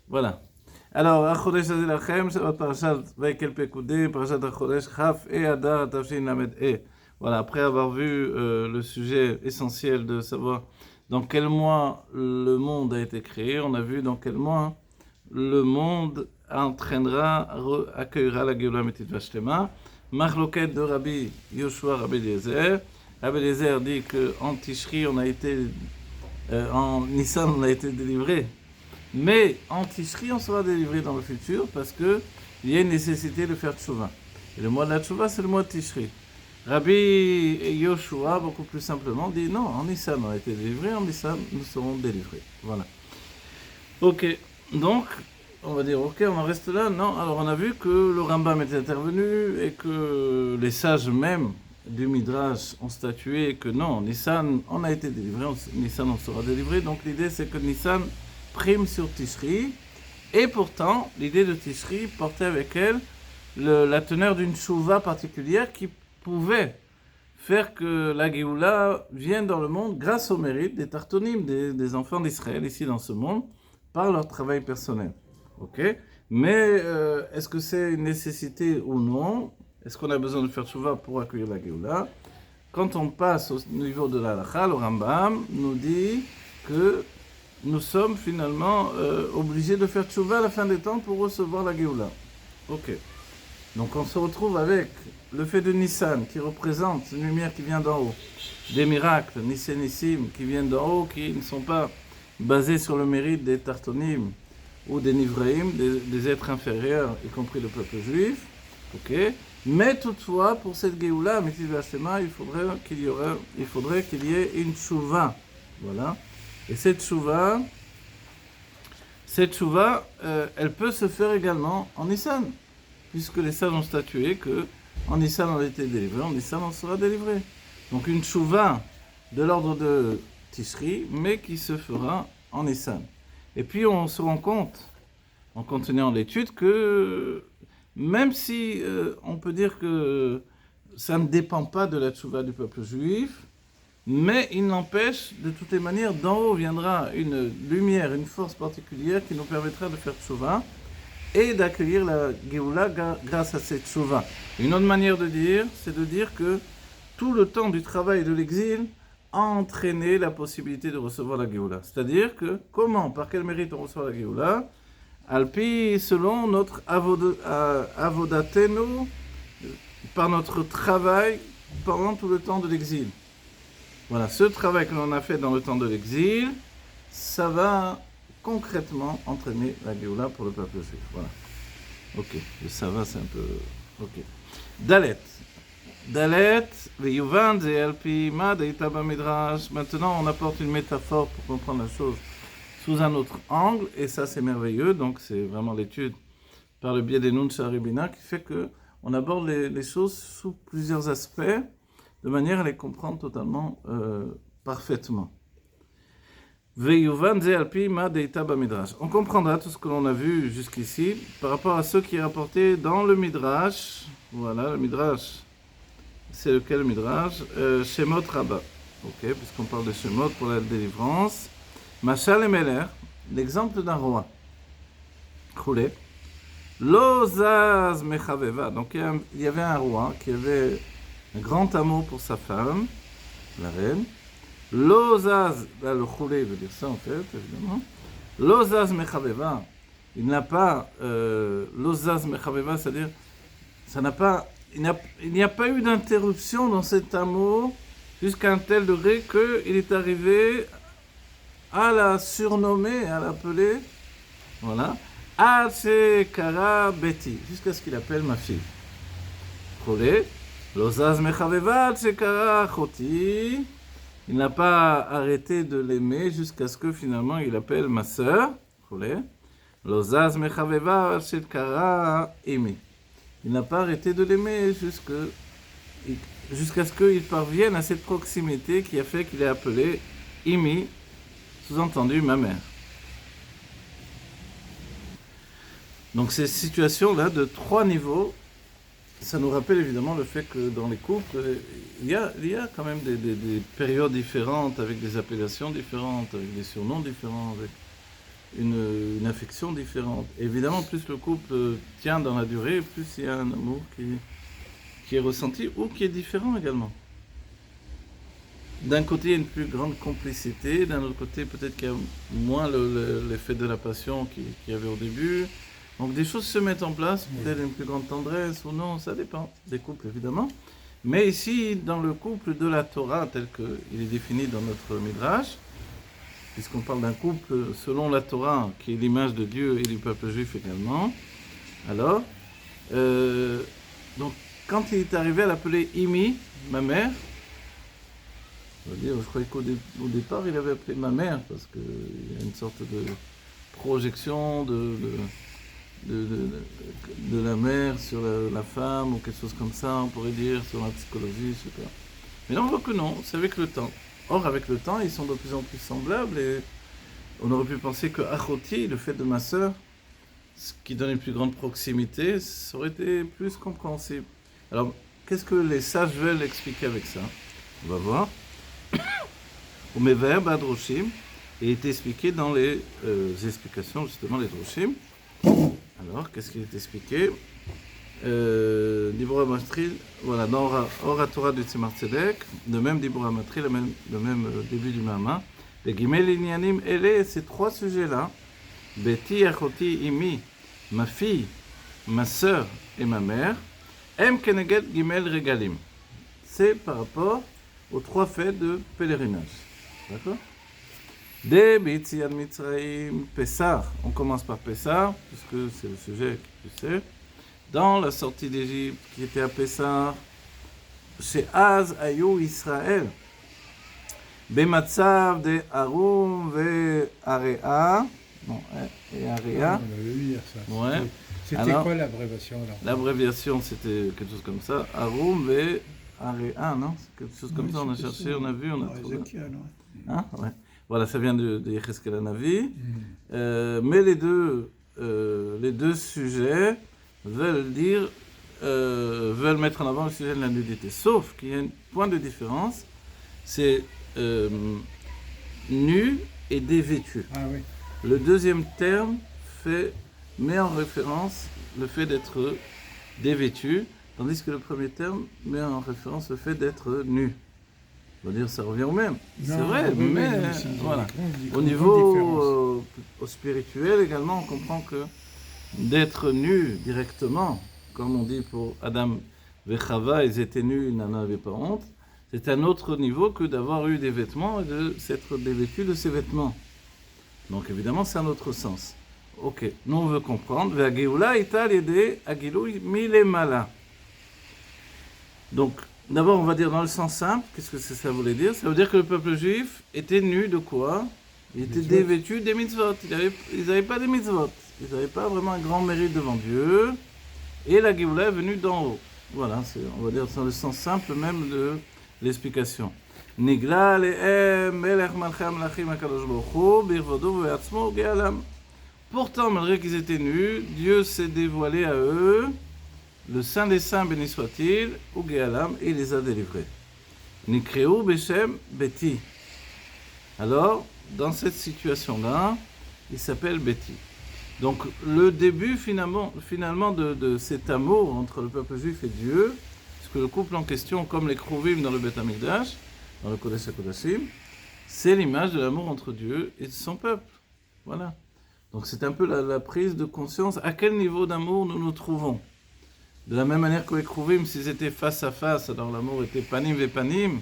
Voilà. Alors, Achodesh Azilachem, c'est votre parashat Vaikel Pekudé, parashat Achodesh, Chaf et Adar, Tafshin Lamed E. Voilà, après avoir vu le sujet essentiel de savoir dans quel mois le monde a été créé, on a vu dans quel mois le monde accueillera la Géoula Mitzvah Shlema. Machloket de Rabbi Yoshua, Rabbi Eliezer. Rabbi Eliezer dit qu'en Tishri, en Nissan, on a été délivré. Mais en Tishri, on sera délivré dans le futur parce qu'il y a une nécessité de faire Tchouva. Et le mois de la Tchouva, c'est le mois de Tishri. Rabbi Yoshua, beaucoup plus simplement, dit non, en Nissan, on a été délivré, en Nissan, nous serons délivrés. Voilà. Ok, donc, on va dire, ok, on en reste là. Non, alors on a vu que le Rambam était intervenu et que les sages même du Midrash ont statué que non, Nissan, on a été délivré, Nissan, on sera délivré. Donc l'idée, c'est que Nissan prime sur Tishri, et pourtant, l'idée de Tishri portait avec elle la teneur d'une chouva particulière qui pouvait faire que la Géoula vienne dans le monde grâce au mérite des Tartonim, des enfants d'Israël ici dans ce monde, par leur travail personnel. Ok? Mais est-ce que c'est une nécessité ou non? Est-ce qu'on a besoin de faire chouva pour accueillir la Géoula? Quand on passe au niveau de la halakha, le Rambam nous dit que nous sommes finalement obligés de faire tchouva à la fin des temps pour recevoir la Géoula. Ok. Donc on se retrouve avec le fait de Nissan qui représente une lumière qui vient d'en haut, des miracles, Nissénissim, qui viennent d'en haut, qui ne sont pas basés sur le mérite des Tartonim ou des Nivraïm, des êtres inférieurs, y compris le peuple juif. Ok. Mais toutefois, pour cette Géoula, Mitzvah Shema, il faudrait qu'il y ait une tchouva. Voilà. Et cette chouva, elle peut se faire également en Nissan, puisque les sages ont statué que en Nissan on a été délivré, en Nissan on sera délivré. Donc une chouva de l'ordre de Tishri, mais qui se fera en Nissan. Et puis on se rend compte, en continuant l'étude, que même si on peut dire que ça ne dépend pas de la chouva du peuple juif, mais il n'empêche, de toutes les manières, d'en haut viendra une lumière, une force particulière qui nous permettra de faire tchouva et d'accueillir la Géoula grâce à cette tchouva. Une autre manière de dire, c'est de dire que tout le temps du travail de l'exil a entraîné la possibilité de recevoir la Géoula. C'est-à-dire que, comment, par quel mérite on reçoit la Géoula? Alpi, selon notre avodatenu, par notre travail pendant tout le temps de l'exil. Voilà, ce travail que l'on a fait dans le temps de l'exil, ça va concrètement entraîner la Géoula pour le peuple juif. Voilà. Ok, ça va, c'est un peu... Ok. Dalet. Dalet, veyuvan, ze'alpi, ma, deita bamidrash. Maintenant, on apporte une métaphore pour comprendre la chose sous un autre angle, et ça, c'est merveilleux. Donc, c'est vraiment l'étude par le biais des Nun Sharibina qui fait qu'on aborde les choses sous plusieurs aspects, de manière à les comprendre totalement parfaitement. On comprendra tout ce que l'on a vu jusqu'ici par rapport à ce qui est rapporté dans le Midrash. Voilà, le Midrash. C'est lequel le Midrash? Shemot Rabbah. Ok, puisqu'on parle de Shemot pour la délivrance. Machal et Meler, l'exemple d'un roi. Choulé. Lozaz Mechaveva. Donc il y avait un roi qui avait un grand amour pour sa femme, la reine. Lozaz, là le choulé veut dire ça en fait, évidemment. Lozaz Mechaveva, il n'a pas, Lozaz Mechaveva, c'est-à-dire, il n'y a pas eu d'interruption dans cet amour jusqu'à un tel degré qu'il est arrivé à la surnommer, à l'appeler, voilà, Kara Betty, jusqu'à ce qu'il appelle ma fille. Choulé. Lozaz Mechaveva, Kara Choti. Il n'a pas arrêté de l'aimer jusqu'à ce que finalement il appelle ma sœur. Lozaz Mechaveva, Kara Imi. Il n'a pas arrêté de l'aimer jusqu'à ce qu'il parvienne à cette proximité qui a fait qu'il ait appelé Imi, sous-entendu ma mère. Donc ces situations-là de 3 niveaux, ça nous rappelle évidemment le fait que dans les couples, il y a quand même des périodes différentes, avec des appellations différentes, avec des surnoms différents. une affection différente. Évidemment, plus le couple tient dans la durée, plus il y a un amour qui est ressenti ou qui est différent également. D'un côté, il y a une plus grande complicité, d'un autre côté, peut-être qu'il y a moins l'effet de la passion qu'il y avait au début. Donc des choses se mettent en place, peut-être une plus grande tendresse ou non, ça dépend des couples évidemment. Mais ici, dans le couple de la Torah, tel qu'il est défini dans notre Midrash, puisqu'on parle d'un couple selon la Torah, qui est l'image de Dieu et du peuple juif également, alors, donc quand il est arrivé à l'appeler Imi, ma mère, on va dire, je croyais qu'au départ il avait appelé ma mère, parce qu'il y a une sorte de projection de la mère sur la femme, ou quelque chose comme ça, on pourrait dire, sur la psychologie, je sais pas. Mais là on voit que non, c'est avec le temps. Or, avec le temps, ils sont de plus en plus semblables, et on aurait pu penser que Achoti, le fait de ma sœur, ce qui donne une plus grande proximité, ça aurait été plus compréhensible. Alors, qu'est-ce que les sages veulent expliquer avec ça? On va voir. Umever Badroshim est expliqué dans les explications, justement, les Droshim. Alors, qu'est-ce qui est expliqué? Dibura Matril, voilà, dans Ora Torah du Tzemar Tzedek, de même Dibura Matril, le même début du Mama. Les Gimel Inyanim, ces trois sujets-là, Beti, Achoti, Imi, ma fille, ma sœur et ma mère, Em Keneged Gimel Regalim. C'est par rapport aux trois faits de pèlerinage. D'accord? Dès B'Yetziat Mitzrayim, Pessah, on commence par Pessah, puisque c'est le sujet que tu sais. Dans la sortie d'Égypte, qui était à Pessah, chez Az Ayou Israël, Bematzav de Harum ve Area, bon, et Area. On avait vu hier ça. Ouais. C'était quoi l'abréviation alors? L'abréviation, c'était quelque chose comme ça. Harum ve Area, non? C'est quelque chose comme ça, on a cherché, on a vu, on a trouvé. Hein? Ouais. Voilà, ça vient de Yecheskel Hanavi. Mais les deux sujets veulent mettre en avant le sujet de la nudité. Sauf qu'il y a un point de différence, c'est nu et dévêtu. Ah oui. Le deuxième terme met en référence le fait d'être dévêtu, tandis que le premier terme met en référence le fait d'être nu. On va dire ça revient au même. C'est vrai, mais voilà. Au niveau spirituel également, on comprend que d'être nu directement, comme on dit pour Adam et Chava, ils étaient nus, ils n'en avaient pas honte, c'est un autre niveau que d'avoir eu des vêtements et de s'être dévêtu de ces vêtements. Donc évidemment, c'est un autre sens. Ok, nous on veut comprendre. Donc, d'abord, on va dire dans le sens simple, qu'est-ce que ça voulait dire? Ça veut dire que le peuple juif était nu de quoi? Il était dévêtu des mitzvot. Ils n'avaient pas des mitzvot. Ils n'avaient pas vraiment un grand mérite devant Dieu. Et la Géoula est venue d'en haut. Voilà, on va dire dans le sens simple même de l'explication. Nigla lehem melech malchei malachim hakadosh baruch hu birvodo ve'atzmo ge'alam. Pourtant, malgré qu'ils étaient nus, Dieu s'est dévoilé à eux, le Saint des Saints béni soit-il, ou Ge'alam, et il les a délivrés. Nikreu Beshem Beti. Alors, dans cette situation-là, il s'appelle Beti. Donc, le début finalement de cet amour entre le peuple juif et Dieu, puisque le couple en question, comme les Kruvim dans le Beth Amikdash, dans le Kodesh HaKodashim, c'est l'image de l'amour entre Dieu et son peuple. Voilà. Donc c'est un peu la prise de conscience à quel niveau d'amour nous nous trouvons. De la même manière que les Kruvim, s'ils étaient face à face, alors l'amour était panim ve panim.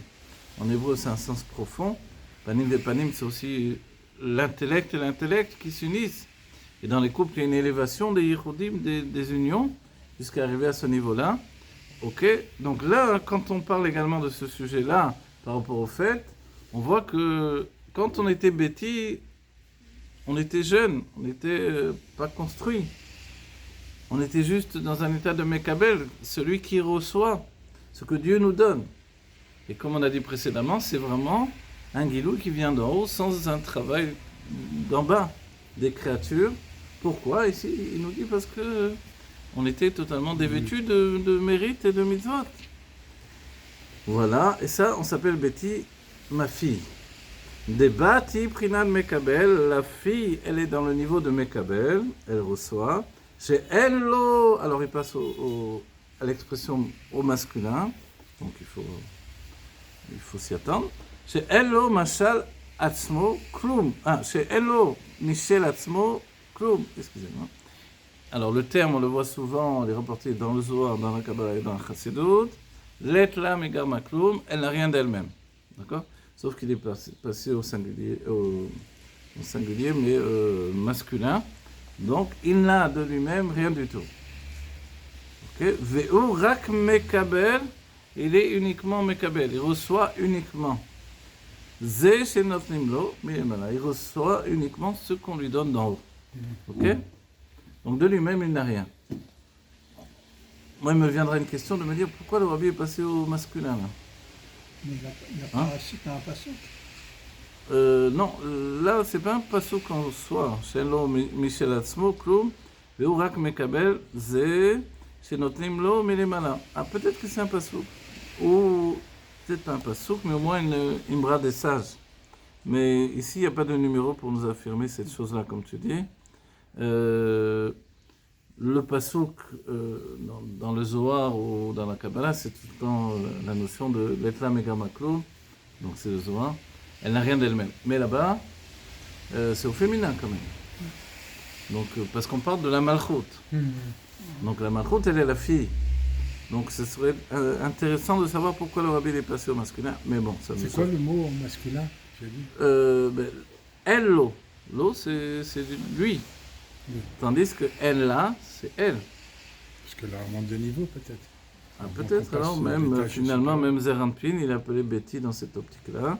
En hébreu, c'est un sens profond. Panim ve panim, c'est aussi l'intellect et l'intellect qui s'unissent. Et dans les couples, il y a une élévation des yichudim, des unions, jusqu'à arriver à ce niveau-là. Ok. Donc là, quand on parle également de ce sujet-là, par rapport au fait, on voit que quand on était bêtis, on était jeunes, on n'était pas construits. On était juste dans un état de Mekabel, celui qui reçoit ce que Dieu nous donne. Et comme on a dit précédemment, c'est vraiment un guilou qui vient d'en haut sans un travail d'en bas des créatures. Pourquoi? Ici, il nous dit parce que on était totalement dévêtus de mérite et de mitzvot. Voilà, et ça, on s'appelle Betty, ma fille. Debati Prinan Mekabel, la fille, elle est dans le niveau de Mekabel, elle reçoit. Chez Enlo, alors il passe à l'expression au masculin, donc il faut s'y attendre. Chez Enlo, Machal Atzmo, Klum. Chez Enlo, Michel Atzmo, Klum. Excusez-moi. Alors le terme, on le voit souvent, il est rapporté dans le Zohar, dans la Kabbalah et dans la Chassidut. L'Etla Megarma Klum, elle n'a rien d'elle-même. D'accord? Sauf qu'il est passé au singulier, mais masculin. Donc, il n'a de lui-même rien du tout. Ok? Ve'u rak mekabel, il est uniquement mekabel, il reçoit uniquement. Ze shenotnim lo, il reçoit uniquement ce qu'on lui donne d'en haut. Ok? Donc, de lui-même, il n'a rien. Moi, il me viendra une question de me dire pourquoi le rabbi est passé au masculin là. Mais il n'y a pas un passouk. Non, là, c'est pas un passouk en soi. Shelo Michel Atzmo, Klum, Veurak Mekabel, Ze, Shenotnim Lo, Melemala. Ah, peut-être que c'est un passouk. Ou peut-être pas un passouk, mais au moins une imbra des sages. Mais ici, il n'y a pas de numéro pour nous affirmer cette chose-là, comme tu dis. Le passouk, dans le Zohar ou dans la Kabbalah, c'est tout le temps la notion de l'Etla Megama Klum, donc c'est le Zohar. Elle n'a rien d'elle-même. Mais là-bas, c'est au féminin quand même. Donc, parce qu'on parle de la Malchut. Donc la Malchut, elle est la fille. Donc ce serait intéressant de savoir pourquoi le rabbi est passé au masculin. Mais bon, ça c'est quoi le mot en masculin, j'ai dit elle, l'eau. L'eau, c'est lui. Oui. Tandis que elle là, c'est elle. Parce que là, on monte de niveau peut-être. Ah, peut-être, alors même, finalement, même Zeranpin, il est appelé Betty dans cette optique-là.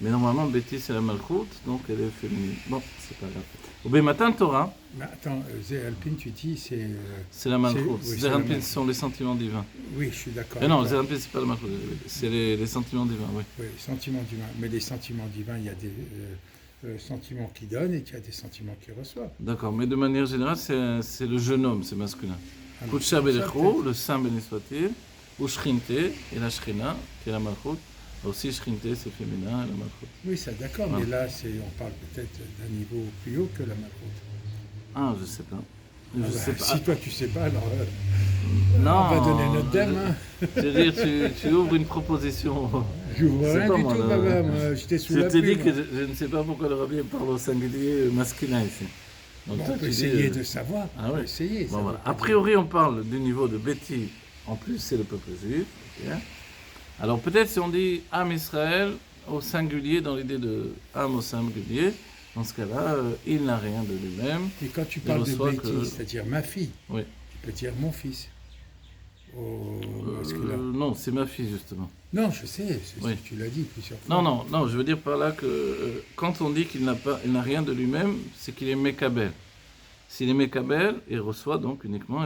Mais normalement, Betty, c'est la Malchut, donc elle est féminine. Bon, c'est pas grave. Au Bématan Torah. Mais attends, Zeranpin, tu dis, c'est. C'est la Malchut. Oui, Zeranpin, ce sont les sentiments divins. Oui, je suis d'accord. Mais non, Zeranpin, c'est pas la Malchut. C'est les sentiments divins, oui. Oui, les sentiments divins. Mais les sentiments divins, il y a des sentiments qui donnent et il y a des sentiments qui reçoivent. D'accord, mais de manière générale, c'est le jeune homme, c'est masculin. Kutsha Belecho, le saint béni soit-il, ou Shrinte, et la Shrina, qui est la Malchut. Aussi, Shrinte, c'est féminin, et la Malchut. Oui, ça d'accord, mais là, on parle peut-être d'un niveau plus haut que la Malchut. Ah, je sais pas. Sais pas. Si toi, tu sais pas, alors non, on va donner notre dème. Hein. Je veux dire, tu ouvres une proposition. J'ouvre rien du tout, papa. Moi, j'étais sous la pluie. Je t'ai dit que je ne sais pas pourquoi le rabbi parle au singulier masculin ici. Donc, on peut essayer de savoir. Ah oui. Essayer. Bon, voilà. A priori, on parle du niveau de Betty. En plus, c'est le peuple juif. Okay. Alors peut-être si on dit Am Israël au singulier, dans l'idée de Am au singulier, dans ce cas-là, il n'a rien de lui-même. Et quand tu parles de Betty, c'est-à-dire ma fille, oui. Tu peux dire mon fils. Au masculin. Non, c'est ma fille justement. Non, je sais, oui. Tu l'as dit plusieurs fois. Non, je veux dire par là que quand on dit qu'il n'a rien de lui-même, c'est qu'il est Mekabel. S'il est Mekabel, il reçoit donc uniquement,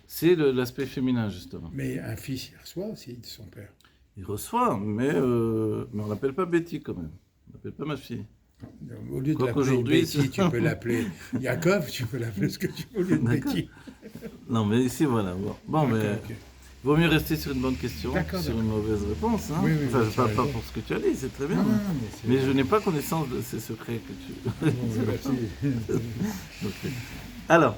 c'est l'aspect féminin justement. Mais un fils, il reçoit aussi de son père. Il reçoit, mais on ne l'appelle pas Betty quand même. On l'appelle pas ma fille. Au lieu de l'appeler Betty, tu peux l'appeler Yaakov, tu peux l'appeler ce que tu veux au lieu de Betty. Non, mais ici, voilà. Bon, mais vaut mieux rester sur une bonne question que sur une mauvaise réponse. Hein. Oui, enfin, je ne parle pas pour ce que tu as dit, c'est très bien. Non, mais je n'ai pas connaissance de ces secrets que tu... Okay. Alors,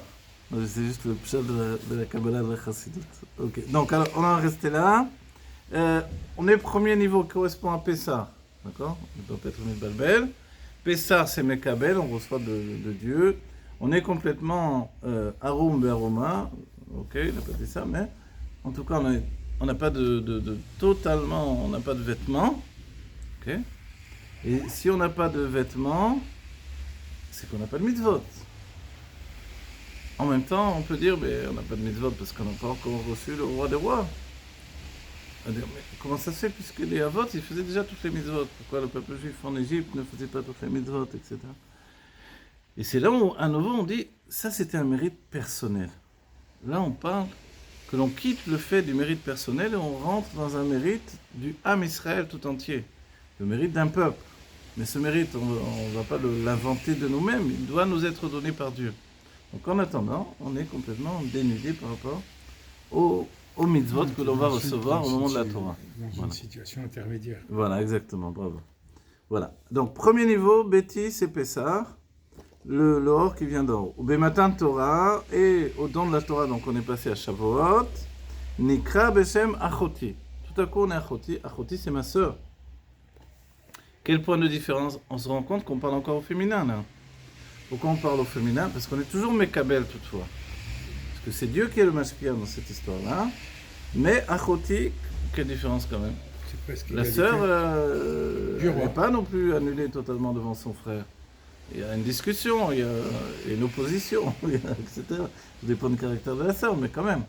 c'est juste le pshat de la Kabbalah de la Chassidut. Okay. Donc, alors, on en resté là. On est premier niveau qui correspond à Pessah. D'accord? On doit être une Balbel. Pessah, c'est Mekabel, on reçoit de Dieu. On est complètement Arum Beroma. Ok, il n'a pas dit ça, mais en tout cas, on n'a pas totalement, on n'a pas de vêtements. Ok? Et si on n'a pas de vêtements, c'est qu'on n'a pas de mitzvot. En même temps, on peut dire, mais on n'a pas de mitzvot parce qu'on n'a pas encore reçu le roi des rois. Mais comment ça se fait, puisque les Avot, ils faisaient déjà toutes les mitzvot. Pourquoi le peuple juif en Égypte ne faisait pas toutes les mitzvot, etc. Et c'est là où, à nouveau, on dit, ça c'était un mérite personnel. Là, on parle que l'on quitte le fait du mérite personnel et on rentre dans un mérite du Ham Israël tout entier. Le mérite d'un peuple. Mais ce mérite, on ne va pas l'inventer de nous-mêmes, il doit nous être donné par Dieu. Donc en attendant, on est complètement dénudé par rapport aux mitzvot que l'on va recevoir au moment de la Torah. Dans une situation intermédiaire. Voilà, exactement, bravo. Voilà. Donc, premier niveau, Betty, c'est Pessah, le or qui vient d'en haut. Au Bématan Torah, et au don de la Torah, donc on est passé à Shavuot, Nikra Beshem Achoti. Tout à coup, on est Achoti. Achoti, c'est ma sœur. Quel point de différence? On se rend compte qu'on parle encore au féminin, là. Pourquoi on parle au féminin? Parce qu'on est toujours Mekabel, toutefois. Parce que c'est Dieu qui est le mashpia dans cette histoire-là. Mais Achoti, quelle différence quand même? C'est presque La égalité. sœur Du roi. n'est pas non plus annulée totalement devant son frère. Il y a une discussion, il y a une opposition, etc. Ça dépend du caractère de la sœur, mais quand même.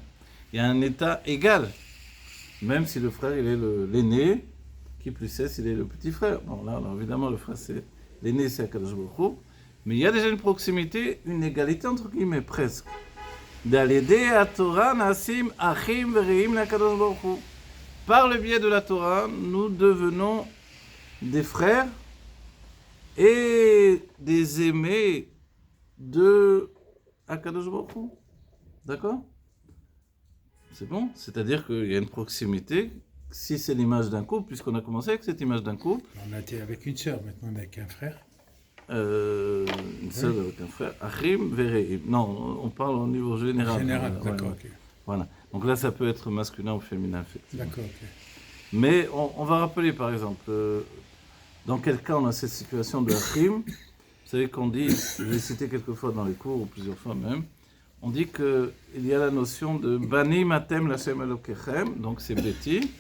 Il y a un état égal. Même si le frère, il est l'aîné, qui plus est, s'il est le petit frère. Bon, là, alors, évidemment, le frère, c'est l'aîné, c'est Akadosh Baruch Hu. Mais il y a déjà une proximité, une égalité entre guillemets, presque. D'Alédé à Torah, Nasim, Achim, Vereim, Akadosh Baruch Hu. Par le biais de la Torah, nous devenons des frères et des aimés de Akadosh Baruch Hu. D'accord? C'est bon? C'est-à-dire qu'il y a une proximité. Si c'est l'image d'un couple, puisqu'on a commencé avec cette image d'un couple, On a été avec une sœur, maintenant on est avec un frère. une seule avec un frère, Achim, Vereim. Non, on parle au niveau général. Général, Ouais, d'accord, ouais. ok. Voilà. Donc là, ça peut être masculin ou féminin, effectivement. D'accord, ok. Mais on va rappeler, par exemple, dans quel cas on a cette situation de Achim. Vous savez qu'on dit, je l'ai cité quelques fois dans les cours, ou plusieurs fois même, on dit qu'il y a la notion de Banim Atem Lashem Elokechem, donc c'est Betty.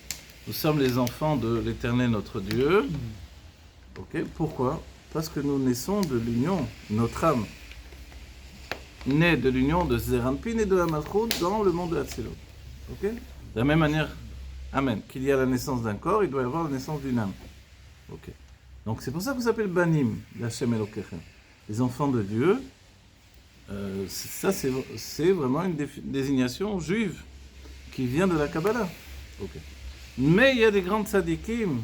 Nous sommes les enfants de l'Éternel notre Dieu. Ok, pourquoi? Parce que nous naissons de l'union, notre âme naît de l'union de Zeranpin et de la Malchut dans le monde de Hatzilut. Ok? De la même manière, Amen, qu'il y a la naissance d'un corps, il doit y avoir la naissance d'une âme. Ok. Donc c'est pour ça que ça s'appelle Banim, l'Hashem Elokechem. Les enfants de Dieu, ça c'est vraiment une désignation juive qui vient de la Kabbalah. Ok. Mais il y a des grandes tzadikim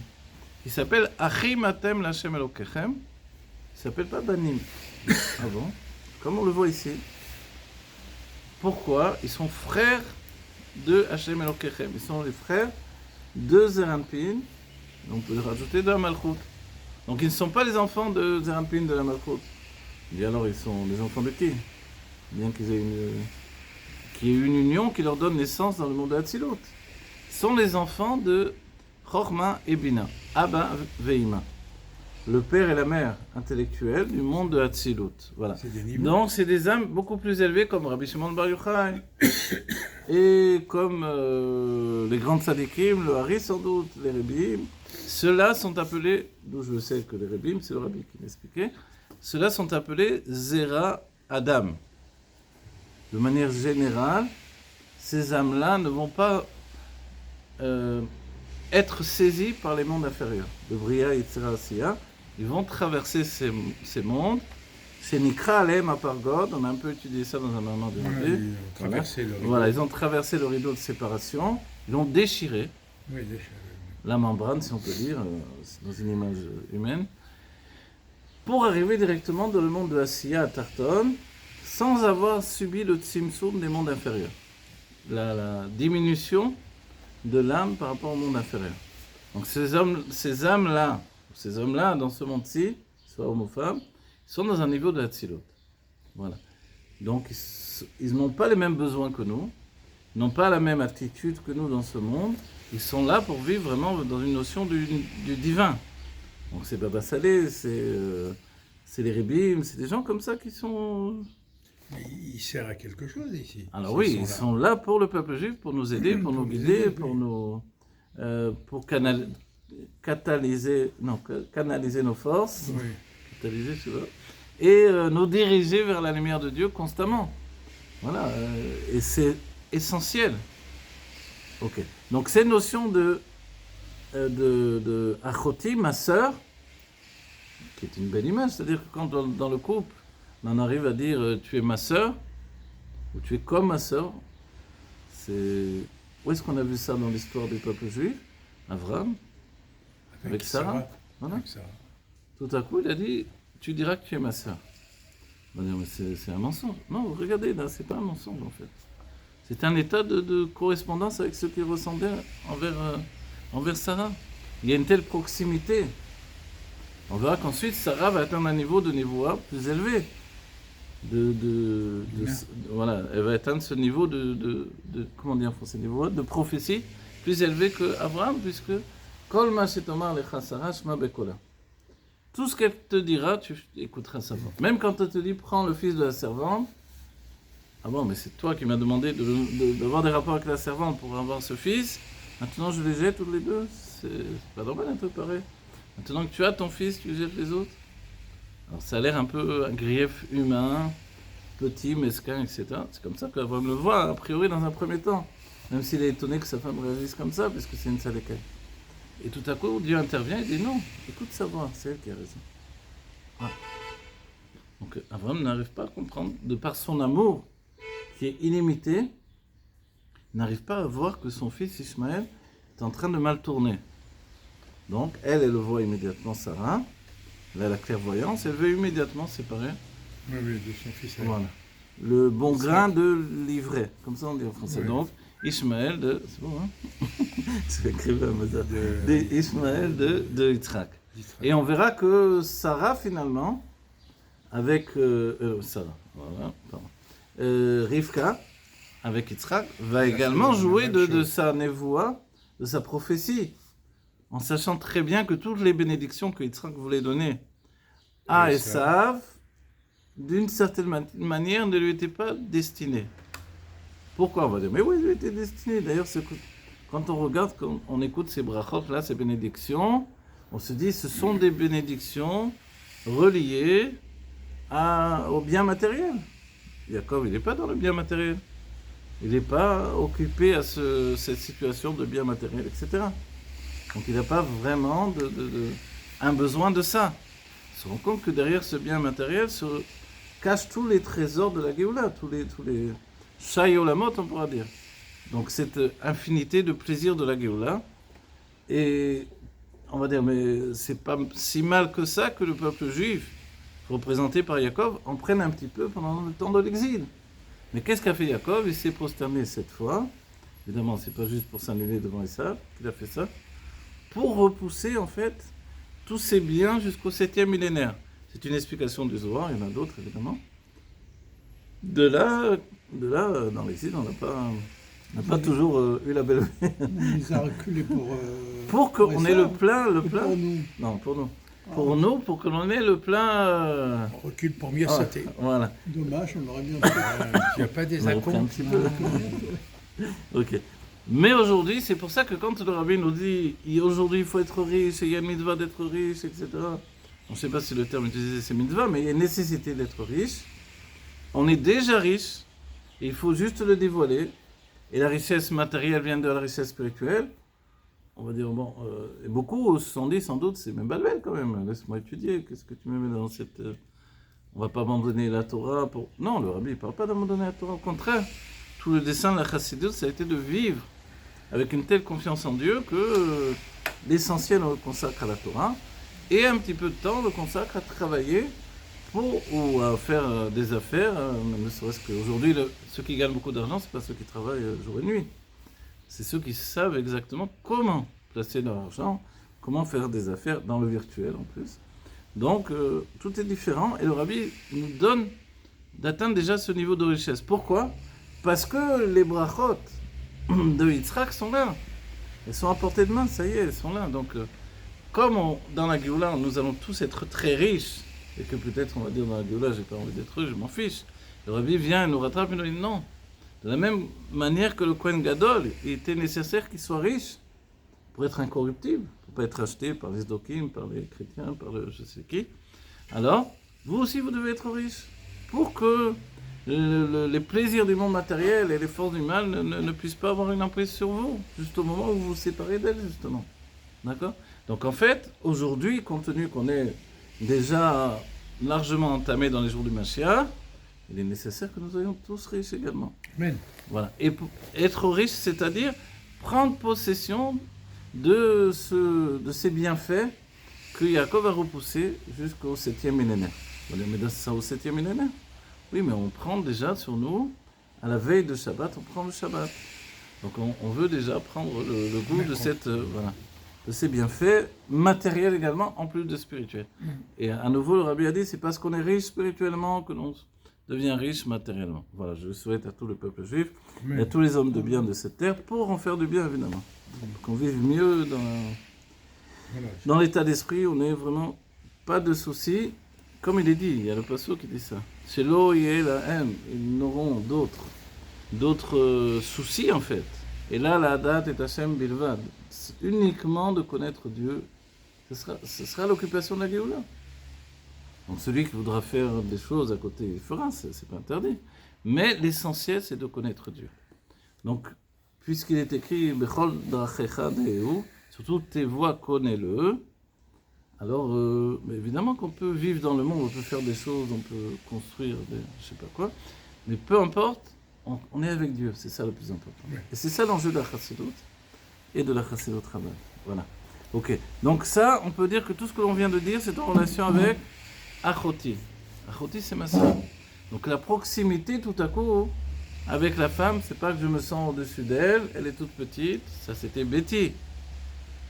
qui s'appellent Achim Atem l'Hashem Elokechem, qui ne s'appellent pas Banim. Ah bon? Comme on le voit ici. Pourquoi? Ils sont frères de Hashem Elokechem. Ils sont les frères de Zeranpin. On peut rajouter de la Malchut. Donc ils ne sont pas les enfants de Zeranpin de la Malchut. Et alors ils sont les enfants de qui? Bien qu'ils aient qu'il y ait une union qui leur donne naissance dans le monde de Hatzilut. Ils sont les enfants de Chochma et Bina, Abba Veima. Le père et la mère intellectuels du monde de Hatzilut. Voilà. C'est des niveaux. Donc c'est des âmes beaucoup plus élevées comme Rabbi Shimon Bar Yochai et comme les grands tzadikim, le Hari sans doute, les Rebim. Ceux-là sont appelés, d'où je sais que les Rebim, c'est le Rabbi qui m'expliquait, ceux-là sont appelés Zera Adam. De manière générale, ces âmes-là ne vont pas être saisies par les mondes inférieurs. Le Bria et Asiya, ils vont traverser ces mondes. C'est Nikra Alem Apargod, on a un peu étudié ça dans un moment de Ils ont traversé le rideau. Voilà, ils ont traversé le rideau de séparation, ils l'ont déchiré, Oui, déjà. la membrane, si on peut dire, dans une image humaine, pour arriver directement dans le monde de Asiya à Tarton, sans avoir subi le tzimtzum des mondes inférieurs. La diminution de l'âme par rapport au monde inférieur. Donc ces âmes-là, ces hommes-là, dans ce monde-ci, soit homme ou femme, sont dans un niveau de Hatzilut. Voilà. Donc ils n'ont pas les mêmes besoins que nous, n'ont pas la même attitude que nous dans ce monde. Ils sont là pour vivre vraiment dans une notion du divin. Donc c'est Baba Salé, c'est les Rebim, c'est des gens comme ça qui sont... Mais il sert à quelque chose ici. Alors oui, ils sont là pour le peuple juif, pour nous aider, pour nous guider, pour nous... pour canaliser nos forces, Oui. catalyser, tu vois, et nous diriger vers la lumière de Dieu constamment. Voilà, et c'est essentiel. Ok. Donc cette notion de Achoti, ma sœur, qui est une belle image, c'est-à-dire que quand dans le couple, on arrive à dire tu es ma sœur, ou tu es comme ma sœur, c'est... Où est-ce qu'on a vu ça dans l'histoire du peuple juif? Abraham, avec Sarah. Voilà. Avec Sarah. Tout à coup, il a dit, tu diras que tu es ma sœur. On va dire, mais c'est un mensonge. Non, regardez, là, c'est pas un mensonge en fait. C'est un état de correspondance avec ce qu'il ressentait envers Sarah. Il y a une telle proximité On verra qu'ensuite Sarah va atteindre un niveau de Névoa plus élevé. Voilà, elle va atteindre ce niveau comment dire en français, Névoa, de prophétie plus élevé qu'Abraham, puisque Kol ma shetomar lecha Sarah shma bekola. Tout ce qu'elle te dira, tu écouteras sa voix. Même quand elle te dit prends le fils de la servante, ah bon, mais c'est toi qui m'as demandé d'avoir des rapports avec la servante pour avoir ce fils. Maintenant, je les jette tous les deux. C'est pas normal un truc pareil. Maintenant que tu as ton fils, tu jettes les autres. Alors, ça a l'air un peu un grief humain, petit, mesquin, etc. C'est comme ça qu'Abraham le voit, a priori, dans un premier temps. Même s'il est étonné que sa femme réagisse comme ça, parce que c'est une salécaille. Et tout à coup, Dieu intervient et dit non, écoute sa voix, c'est elle qui a raison. Voilà. Donc, Abraham n'arrive pas à comprendre, de par son amour, qui est illimité, n'arrive pas à voir que son fils Ishmaël est en train de mal tourner. Donc, elle le voit immédiatement, Sarah. Elle a la clairvoyance, elle veut immédiatement séparer. Oui, de son fils. Voilà. Le bon grain de l'ivraie, comme ça on dit en français. Oui. Donc, Ishmaël de... C'est bon, hein? C'est écrit là, Ishmaël de Yitzhak. Et on verra que Sarah, finalement, avec... Sarah, voilà, pardon. Rivka, avec Yitzhak, va également jouer de sa névoie, de sa prophétie, en sachant très bien que toutes les bénédictions que Yitzhak voulait donner à Esav, d'une certaine manière, ne lui étaient pas destinées. Pourquoi? On va dire, mais oui, il lui était destiné. D'ailleurs, quand on regarde, quand on écoute ces brachot, là, ces bénédictions, on se dit, ce sont des bénédictions reliées au bien matériel. Jacob, il n'est pas dans le bien matériel. Il n'est pas occupé à cette situation de bien matériel, etc. Donc il n'a pas vraiment un besoin de ça. Il se rend compte que derrière ce bien matériel se cachent tous les trésors de la Géoula, tous les Shayolamot, on pourra dire. Donc cette infinité de plaisirs de la Géoula. Et on va dire, mais c'est pas si mal que ça que le peuple juif, représenté par Jacob, en prenne un petit peu pendant le temps de l'exil. Mais qu'est-ce qu'a fait Jacob? Il s'est prosterné cette fois. Évidemment, c'est pas juste pour s'annuler devant Esav qu'il a fait ça. Pour repousser, en fait, tous ses biens jusqu'au 7e millénaire. C'est une explication du Zohar, il y en a d'autres, évidemment. De là, dans l'exil, on n'a pas toujours eu la belle vie. Il les a reculés pour qu'on ait le plein. Pour nous. Non, pour nous. Pour nous, pour que l'on ait le plein... On recule pour mieux sauter. Voilà. Dommage, on aurait bien fait. Il n'y a pas des acomptes. Un petit peu. Ok. Mais aujourd'hui, c'est pour ça que quand le rabbin nous dit aujourd'hui il faut être riche, et il y a une mitzvah d'être riche, etc. On ne sait pas si le terme utilisé c'est mitzvah, mais il y a une nécessité d'être riche. On est déjà riche, et il faut juste le dévoiler. Et la richesse matérielle vient de la richesse spirituelle. On va dire, bon, et beaucoup se sont dit sans doute, c'est même balbel quand même, laisse-moi étudier, qu'est-ce que tu me mets dans cette... on va pas abandonner la Torah pour... Non, le rabbi ne parle pas d'abandonner la Torah, au contraire. Tout le dessein de la Chassidut, ça a été de vivre avec une telle confiance en Dieu que l'essentiel on le consacre à la Torah et un petit peu de temps on le consacre à travailler ou à faire des affaires, ne serait-ce qu'aujourd'hui, ceux qui gagnent beaucoup d'argent, c'est pas ceux qui travaillent jour et nuit. C'est ceux qui savent exactement comment placer leur argent, comment faire des affaires dans le virtuel en plus. Donc tout est différent et le rabbi nous donne d'atteindre déjà ce niveau de richesse. Pourquoi? Parce que les brachot de Yitzhak sont là. Elles sont à portée de main, ça y est, elles sont là. Donc, comme dans la Géoula, nous allons tous être très riches, et que peut-être on va dire dans la Géoula, j'ai pas envie d'être riche, je m'en fiche. Le rabbi vient et nous rattrape et nous dit non. De la même manière que le Kohen Gadol, il était nécessaire qu'il soit riche pour être incorruptible, pour pas être acheté par les Zdokim, par les chrétiens, par le je sais qui. Alors, vous aussi, vous devez être riche pour que les plaisirs du monde matériel et les forces du mal ne puissent pas avoir une emprise sur vous, juste au moment où vous vous séparez d'elles, justement. D'accord? Donc en fait, aujourd'hui, compte tenu qu'on est déjà largement entamé dans les jours du Mashiach, il est nécessaire que nous soyons tous riches également. Amen. Voilà. Et être riche, c'est-à-dire prendre possession de ces bienfaits que Jacob a repoussés jusqu'au 7e millénaire. On va dire, mais ça au 7e millénaire? Oui, mais on prend déjà sur nous, à la veille de Shabbat, on prend le Shabbat. Donc on veut déjà prendre le goût de cette... voilà. de ses bienfaits matériels également, en plus de spirituels. Et à nouveau, le Rabbi a dit, c'est parce qu'on est riche spirituellement que l'on devient riche matériellement. Voilà, je le souhaite à tout le peuple juif et à tous les hommes de bien de cette terre pour en faire du bien, évidemment. Pour qu'on vive mieux dans l'état d'esprit, on n'est vraiment pas de soucis. Comme il est dit, il y a le passage qui dit ça. C'est l'eau et la haine, ils n'auront d'autres soucis en fait. Et là, la date est Hashem Bilvad. C'est uniquement de connaître Dieu. Ce sera l'occupation de la Géoula. Donc celui qui voudra faire des choses à côté, il fera, c'est pas interdit. Mais l'essentiel, c'est de connaître Dieu. Donc, puisqu'il est écrit Bechol drachecha dehu, surtout tes voies connais-le, alors évidemment qu'on peut vivre dans le monde, on peut faire des choses, on peut construire je sais pas quoi, mais peu importe, on est avec Dieu, c'est ça le plus important. Ouais. Et c'est ça l'enjeu de la Chassidut et de la Chassidut Rabbah. Voilà. Ok. Donc ça, on peut dire que tout ce que l'on vient de dire, c'est en relation avec Achoti. Achoti, c'est ma soeur. Donc la proximité, tout à coup, avec la femme, c'est pas que je me sens au-dessus d'elle, elle est toute petite, ça c'était Betty.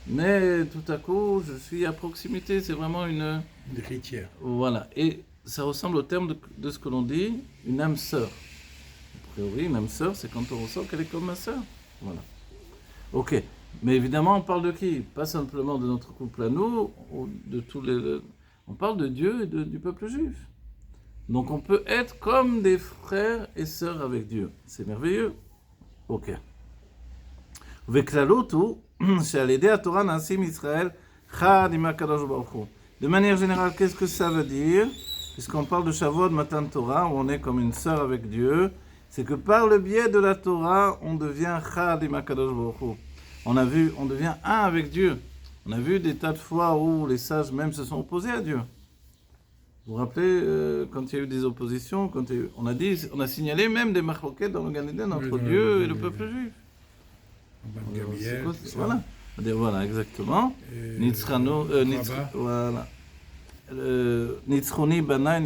Mais tout à coup, je suis à proximité, c'est vraiment une héritière. Voilà. Et ça ressemble au terme de ce que l'on dit, une âme sœur. A priori, une âme sœur, c'est quand on ressent qu'elle est comme ma sœur. Voilà. Ok. Mais évidemment, on parle de qui? Pas simplement de notre couple à nous, ou de tous les... On parle de Dieu et du peuple juif. Donc on peut être comme des frères et sœurs avec Dieu. C'est merveilleux. Ok. De manière générale, qu'est-ce que ça veut dire? Puisqu'on parle de Shavuot Matan Torah, où on est comme une sœur avec Dieu, c'est que par le biais de la Torah, on devient Chad im HaKadosh Baruch Hu. On devient un avec Dieu. On a vu des tas de fois où les sages même se sont opposés à Dieu. Vous vous rappelez, quand il y a eu des oppositions, on a signalé même des machloket dans le Gan Eden entre Dieu et le peuple juif. Gabriel, voilà. Voilà, exactement. Voilà. Nitzchoni Banaim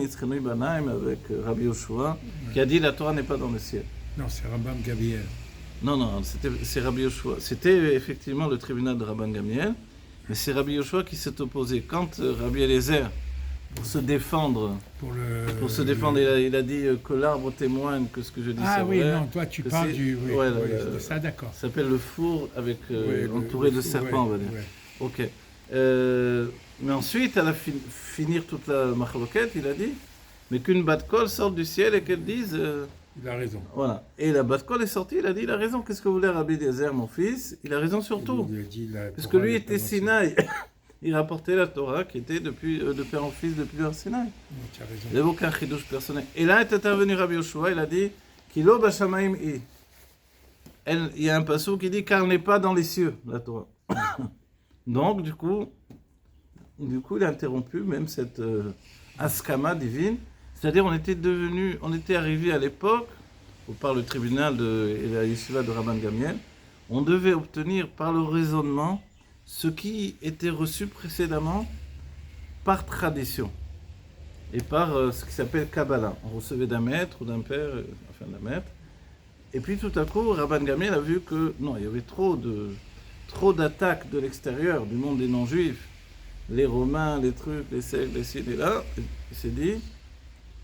avec Rabbi Yoshua, qui a dit la Torah n'est pas dans le ciel. Non, c'est Rambam Gabriel. Non, c'est Rabbi Yoshua. C'était effectivement le tribunal de Rabban Gamliel, mais c'est Rabbi Yoshua qui s'est opposé. Quand Rabbi Eliezer, pour se défendre, il a dit que l'arbre témoigne que ce que je dis c'est vrai. Ah oui, non, toi tu parles de ça, d'accord. Ça s'appelle le four avec entouré de serpents, on va dire. Ouais. Ok. Mais ensuite, à finir toute la machloket, il a dit, mais qu'une bat-kol sorte du ciel et qu'elle dise... Il a raison. Voilà. Et la bat-kol est sortie, il a dit, il a raison. Qu'est-ce que voulait Rabbi Eliezer, mon fils? Il a raison sur tout. Parce que lui était Sinaï. Il rapportait la Torah qui était de père en fils depuis le Sinaï. Tu as raison. Il n'y avait aucun chidouche personnel. Et là est intervenu Rabbi Yoshua, il a dit, Kilo b'shamaim i. Il y a un passage qui dit, car elle n'est pas dans les cieux, la Torah. Donc, du coup, il a interrompu même cette askama divine. C'est-à-dire, on était arrivé à l'époque, où par le tribunal et la yeshiva de Rabban Gamliel, on devait obtenir par le raisonnement ce qui était reçu précédemment par tradition et par ce qui s'appelle Kabbalah. On recevait d'un maître ou d'un père, enfin d'un maître. Et puis tout à coup, Rabban Gamliel a vu que non, il y avait trop d'attaques de l'extérieur, du monde des non-juifs, les Romains, les trucs, les siècles, les ci, les là. Il s'est dit,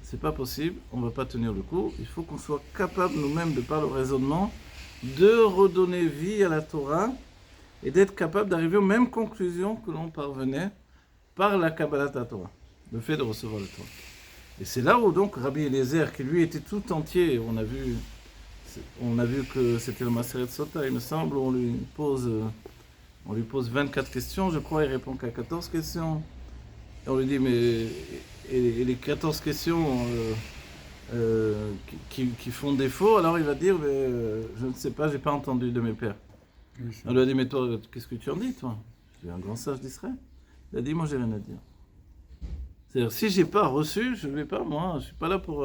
c'est pas possible, on va pas tenir le coup. Il faut qu'on soit capable nous-mêmes, de par le raisonnement, de redonner vie à la Torah et d'être capable d'arriver aux mêmes conclusions que l'on parvenait par la Kabbalat Torah, le fait de recevoir le Torah. Et c'est là où donc Rabbi Eliezer, qui lui était tout entier, on a vu que c'était le Maseret Sota, il me semble, on lui pose 24 questions, je crois, il répond qu'à 14 questions. Et on lui dit, mais et les 14 questions qui font défaut, alors il va dire, je ne sais pas, j'ai pas entendu de mes pères. On lui a dit, mais toi, qu'est-ce que tu en dis, toi? Je suis un grand sage d'Israël. Il a dit, moi, j'ai rien à dire. C'est-à-dire, si j'ai pas reçu, je vais pas, moi, je suis pas là pour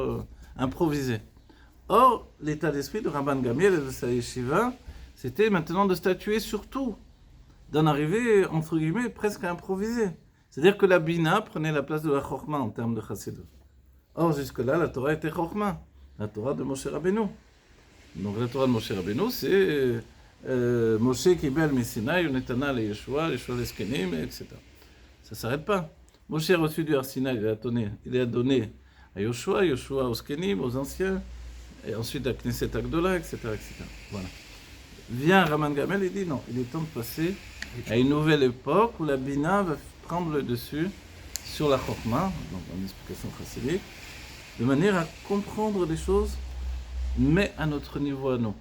improviser. Or, l'état d'esprit de Rabban Gamliel et de sa yeshiva, c'était maintenant de statuer sur tout, d'en arriver, entre guillemets, presque à improviser. C'est-à-dire que la Bina prenait la place de la Chokhmah en termes de Chassidut. Or, jusque-là, la Torah était Chokhmah, la Torah de Moshe Rabbeinu. Donc, la Torah de Moshe Rabbeinu, c'est Moshe Kibel Messinaï, Netana le Yeshua, Yeshua l'Eskenim, etc. Ça ne s'arrête pas. Moshe a reçu du Arsinaï, il a donné à Yeshua, Yeshua aux Skenim, aux anciens, et ensuite à Knesset Agdola, etc., etc. Voilà. Vient Raman Gamel et dit non, il est temps de passer à une nouvelle époque où la Bina va prendre le dessus sur la Chokma, donc en explication chassidique, de manière à comprendre les choses, mais à notre niveau à nous.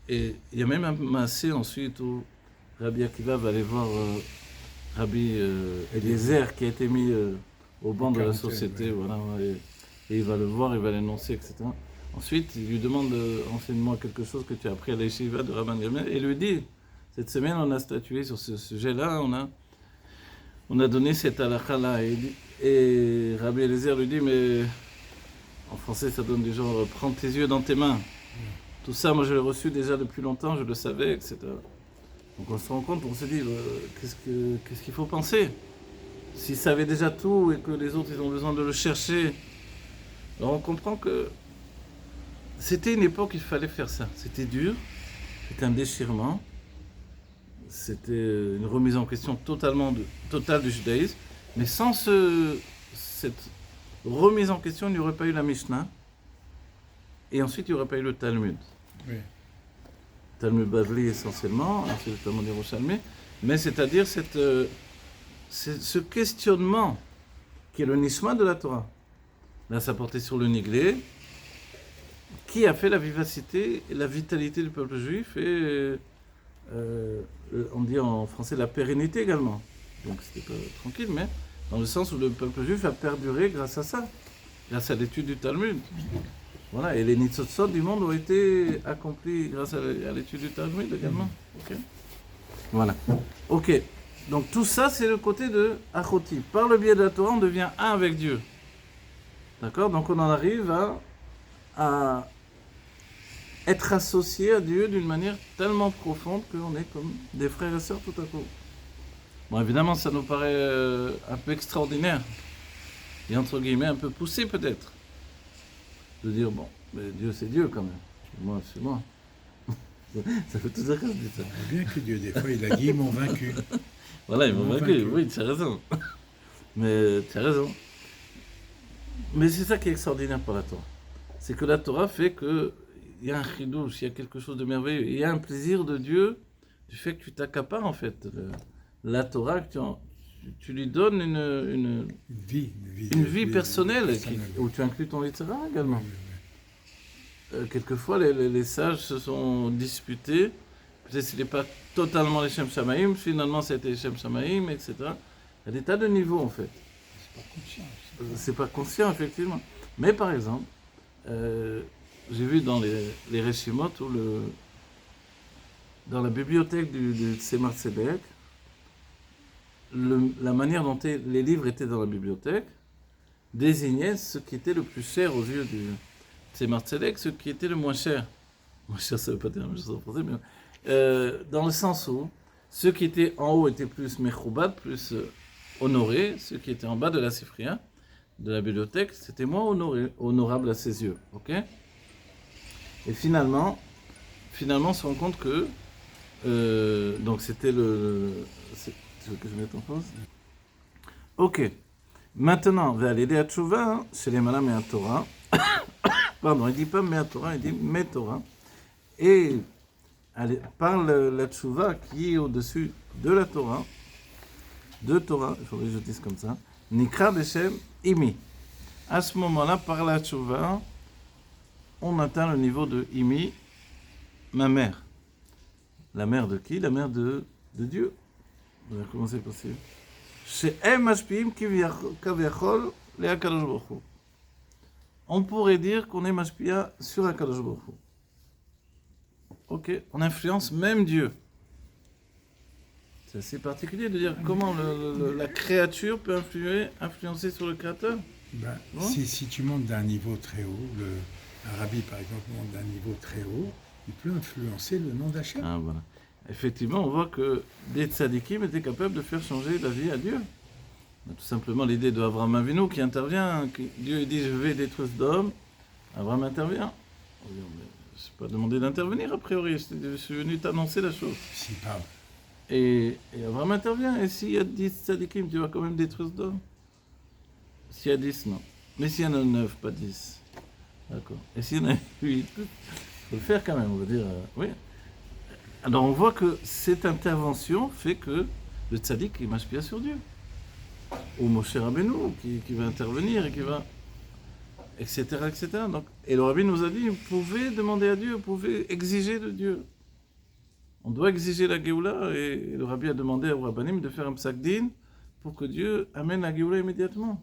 Et il y a même un massé ensuite où Rabbi Akiva va aller voir Rabbi Eliezer qui a été mis au banc de la société, voilà, et il va le voir, il va l'énoncer, etc. Ensuite, il lui demande enseigne-moi quelque chose que tu as appris à l'Yeshiva de Rabban Gamliel, et il lui dit, cette semaine on a statué sur ce sujet-là, on a donné cette halakha-là, et Rabbi Eliezer lui dit, mais en français ça donne du genre, prends tes yeux dans tes mains. Tout ça, moi je l'ai reçu déjà depuis longtemps, je le savais, etc. Donc on se rend compte, on se dit, qu'est-ce qu'il faut penser? S'il savait déjà tout et que les autres ils ont besoin de le chercher, alors on comprend que c'était une époque où il fallait faire ça. C'était dur, c'était un déchirement, c'était une remise en question totale du judaïsme, mais sans cette remise en question, il n'y aurait pas eu la Mishnah, et ensuite il n'y aurait pas eu le Talmud. Oui. Talmud Bavli essentiellement, ensuite le Talmud Yerushalmi, mais c'est-à-dire ce questionnement qui est le nishma de la Torah. Là, ça portait sur le Niglé, qui a fait la vivacité et la vitalité du peuple juif et, on dit en français, la pérennité également. Donc c'était pas tranquille, mais dans le sens où le peuple juif a perduré grâce à ça, grâce à l'étude du Talmud. Voilà, et les nitzotzot du monde ont été accomplis grâce à l'étude du Talmud également. Okay. Voilà. Ok. Donc tout ça, c'est le côté de Achoti. Par le biais de la Torah, on devient un avec Dieu. D'accord? Donc on en arrive à être associé à Dieu d'une manière tellement profonde qu'on est comme des frères et sœurs tout à coup. Bon, évidemment, ça nous paraît un peu extraordinaire. Et entre guillemets, un peu poussé peut-être. De dire, bon, mais Dieu c'est Dieu quand même. Moi, c'est moi. Ça fait tout ça quand je dis ça. On voit bien que Dieu, des fois, il a dit, ils m'ont vaincu. Voilà, ils m'ont vaincu. Oui, tu as raison. Mais tu as raison. Mais c'est ça qui est extraordinaire par la Torah. C'est que la Torah fait qu'il y a un chidouche, il y a quelque chose de merveilleux. Il y a un plaisir de Dieu du fait que tu t'accapares en fait. La Torah, que tu lui donnes une vie personnelle, où tu inclus ton Yitzhara également. Quelquefois, les sages se sont disputés. Peut-être qu'il n'est pas totalement les Shem Shamaïm, finalement c'était les Shem Shamaïm, etc. Il y a des tas de niveaux en fait. C'est pas conscient, effectivement. Mais par exemple, j'ai vu dans les Reshimot, dans la bibliothèque du Tzemar Tzedek, la manière dont les livres étaient dans la bibliothèque désignait ce qui était le plus cher aux yeux du Tzemar Tzedek, ce qui était le moins cher. Moins cher, ça ne veut pas dire la même chose en français, mais dans le sens où ceux qui étaient en haut étaient plus mechoubat, plus honorés, ceux qui étaient en bas de la Sifria, de la bibliothèque, c'était moins honorable à ses yeux. Ok? Et finalement, on se rend compte que donc c'était tu veux que je mette en pause? Ok. Maintenant, on va aller à Tchouva, chez les Malam et à Torah. Pardon, il ne dit pas mais à Torah, il dit mais Torah. Et par la Tchouva qui est au-dessus de la Torah, il faudrait que je dise comme ça, Nikra Beshem Imi. À ce moment-là, par la Tchouva, on atteint le niveau de Imi, ma mère. La mère de qui? La mère de Dieu. Comment c'est possible? On pourrait dire qu'on est mashpia sur Akadosh Baruch Hu. Ok, on influence même Dieu. C'est assez particulier de dire comment la créature peut influencer sur le créateur. Ben, si tu montes d'un niveau très haut, un rabbi par exemple monte d'un niveau très haut, il peut influencer le nom d'Hachem. Ah, voilà. Effectivement, on voit que des tzadikim étaient capables de faire changer la vie à Dieu. Tout simplement l'idée de Abraham Avinu qui intervient, Dieu dit je vais détruire Sodome, Abraham intervient. pas demandé d'intervenir a priori, je suis venu t'annoncer la chose. Si, pardon. Et Abraham intervient, et s'il y a 10 tzadikim, tu vas quand même détruire Sodome? S'il y a 10, non. Mais s'il y en a 9, pas 10. D'accord. Et s'il y en a 8, il faut le faire quand même, on va dire. Oui. Alors on voit que cette intervention fait que le tzaddik, il marche bien sur Dieu. Ou Moshe Rabbeinu, qui va intervenir et qui va... etc. etc. Donc, et le Rabbi nous a dit, vous pouvez demander à Dieu, vous pouvez exiger de Dieu. On doit exiger la Géoula, et le Rabbi a demandé au Rabbanim de faire un psak-din pour que Dieu amène la Géoula immédiatement.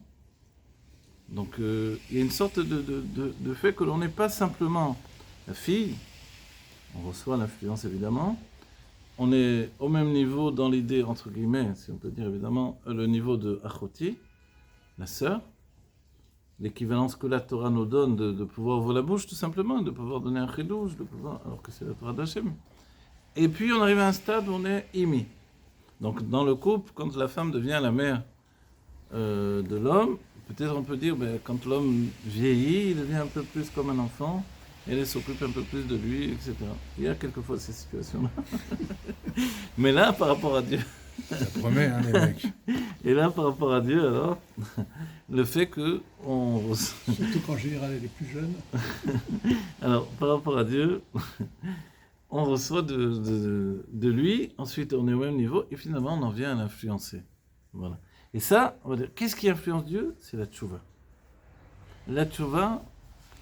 Donc il y a une sorte de fait que l'on n'est pas simplement la fille, on reçoit l'influence évidemment, on est au même niveau dans l'idée, entre guillemets, si on peut dire évidemment, le niveau de Achoti, la sœur, l'équivalence que la Torah nous donne de pouvoir ouvrir la bouche tout simplement, de pouvoir donner un chidouche, de pouvoir, alors que c'est la Torah d'Hachem. Et puis on arrive à un stade où on est imi. Donc dans le couple, quand la femme devient la mère de l'homme, peut-être on peut dire, quand l'homme vieillit, il devient un peu plus comme un enfant, et elle s'occupe un peu plus de lui, etc. Il y a quelquefois ces situations-là. Mais là, par rapport à Dieu... Ça promet, hein, les mecs. Et là, par rapport à Dieu, alors, le fait qu'on... Surtout quand Général est plus jeune. Alors, par rapport à Dieu, on reçoit de lui, ensuite on est au même niveau, et finalement on en vient à l'influencer. Voilà. Et ça, on va dire, qu'est-ce qui influence Dieu? C'est la tchouva. La tchouva,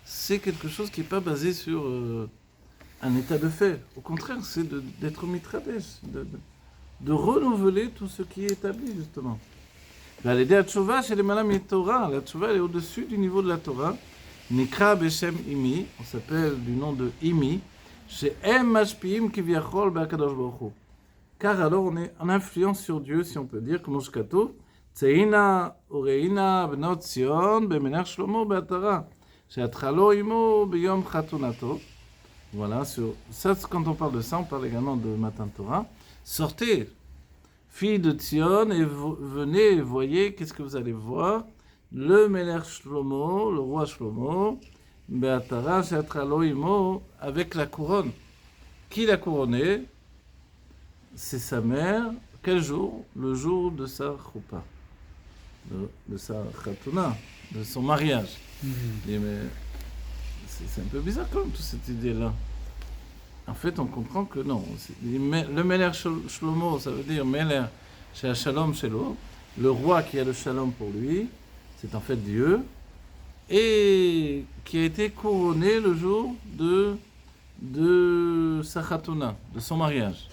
c'est quelque chose qui n'est pas basé sur un état de fait. Au contraire, c'est d'être mitradesh, de renouveler tout ce qui est établi, justement. L'idée de tchouva, chez les malam Torah, la tchouva, elle est au-dessus du niveau de la Torah. Nikra Beshem Imi, on s'appelle du nom de Imi, chez Em Mashpiim Kivyachol Be'akadosh Baruch Hu. Car alors on est en influence sur Dieu, si on peut dire, comme Shkatou, Tseina Ureina Bnot Zion Be'mener Shlomo Be'atara, chez Atralo Imo Beyom Chatunato. Voilà, ça, quand on parle de ça, on parle également de Matan Torah. Sortez, filles de Tzion, et venez, voyez, qu'est-ce que vous allez voir? Le Melech Shlomo, le roi Shlomo, Be'atara She'atralo Imo, avec la couronne. Qui l'a couronné? C'est sa mère. Quel jour? Le jour de sa choupa, de sa khatuna, de son mariage. Et mais c'est un peu bizarre quand même, toute cette idée-là. En fait, on comprend que non. Le Melech Shlomo, ça veut dire Melech She'ashalom Shelo, le roi qui a le shalom pour lui. C'est en fait Dieu, et qui a été couronné le jour de sa khatuna, de son mariage.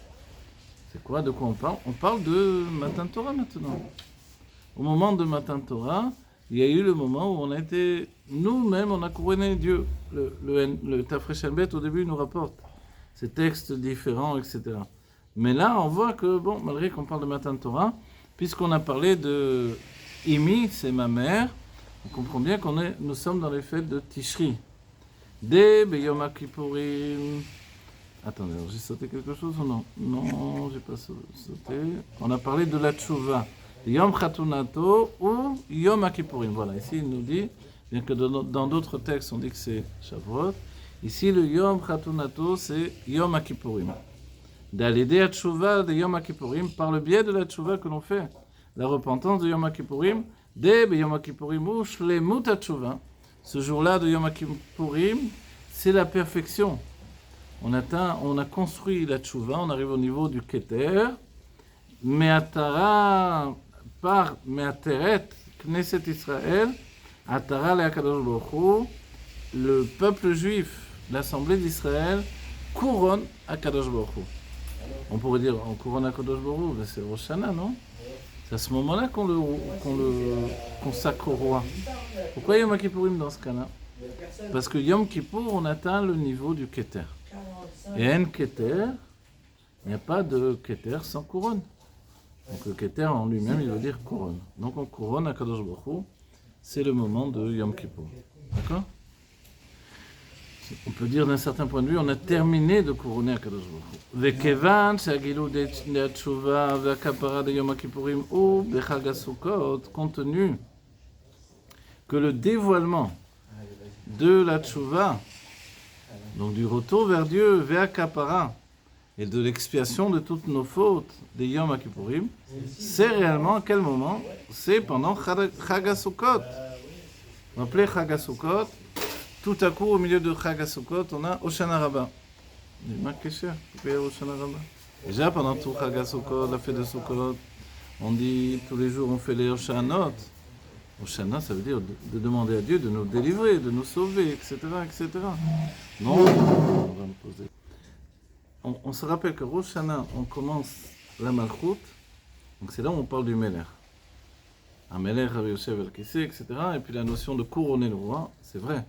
C'est quoi? De quoi on parle? On parle de Matan Torah maintenant. Au moment de Matan Torah, il y a eu le moment où on a été, nous-mêmes, on a couronné Dieu. Le Tafresh Elbet, au début, nous rapporte ces textes différents, etc. Mais là, on voit que, bon, malgré qu'on parle de Matan Torah, puisqu'on a parlé de Imi, c'est ma mère, on comprend bien nous sommes dans les fêtes de Tishri. Dès Beyom Kippourim. Attendez, j'ai sauté quelque chose ou non? Non, j'ai pas sauté. On a parlé de la Tchouva. Yom Chatunato ou Yom Kippourim. Voilà, ici il nous dit, bien que dans d'autres textes on dit que c'est Shavuot, ici le Yom Chatunato c'est Yom Kippourim. D'Alidé à Tchouva de Yom Kippourim, par le biais de la Tchouva que l'on fait, la repentance de Yom Kippourim, dès Yom Kippourim ou Shlemut Tchouva. Ce jour-là de Yom Kippourim, c'est la perfection. On a construit la Tchouva, on arrive au niveau du Keter, Me'atara, par Me'ateret, Knesset Israël, Atara le'akadosh Baruch Hu, le peuple juif, l'assemblée d'Israël, couronne Akadosh Baruch Hu. On pourrait dire, on couronne Akadosh Baruch Hu, c'est Rosh Hashanah, non? C'est à ce moment-là qu'on le consacre au roi. Pourquoi Yom Kippourim dans ce cas-là? Parce que Yom Kippour, on atteint le niveau du Keter. Et en Keter, il n'y a pas de Keter sans couronne. Donc le Keter en lui-même, il veut dire couronne. Donc on couronne à Kadosh Baruch Hu, c'est le moment de Yom Kippour. D'accord? On peut dire d'un certain point de vue, on a terminé de couronner à Kadosh Baruch Hu. Vekevan, she'agilou de Tchouva, ve'akapara de Yom Kippourim ou bechag HaSukkot, compte tenu que le dévoilement de la Tchouva Donc du retour vers Dieu, vers Kapara, et de l'expiation de toutes nos fautes des Yom Kippourim, c'est réellement à quel moment? C'est pendant Chag HaSukkot. Vous appelez Chag HaSukkot, tout à coup au milieu de Chag HaSukkot, on a Hoshana Rabbah. Déjà pendant tout Chag HaSukkot, la fête de Sukkot, on dit tous les jours on fait les Hoshanot. Hoshana, ça veut dire de demander à Dieu de nous délivrer, de nous sauver, etc. etc. Non, on va me poser. On se rappelle que Rosh Hashanah, on commence la Malchut, donc c'est là où on parle du Melech. Un Melech, Rabbi Yosef el-Kissé, etc. Et puis la notion de couronner le roi, c'est vrai.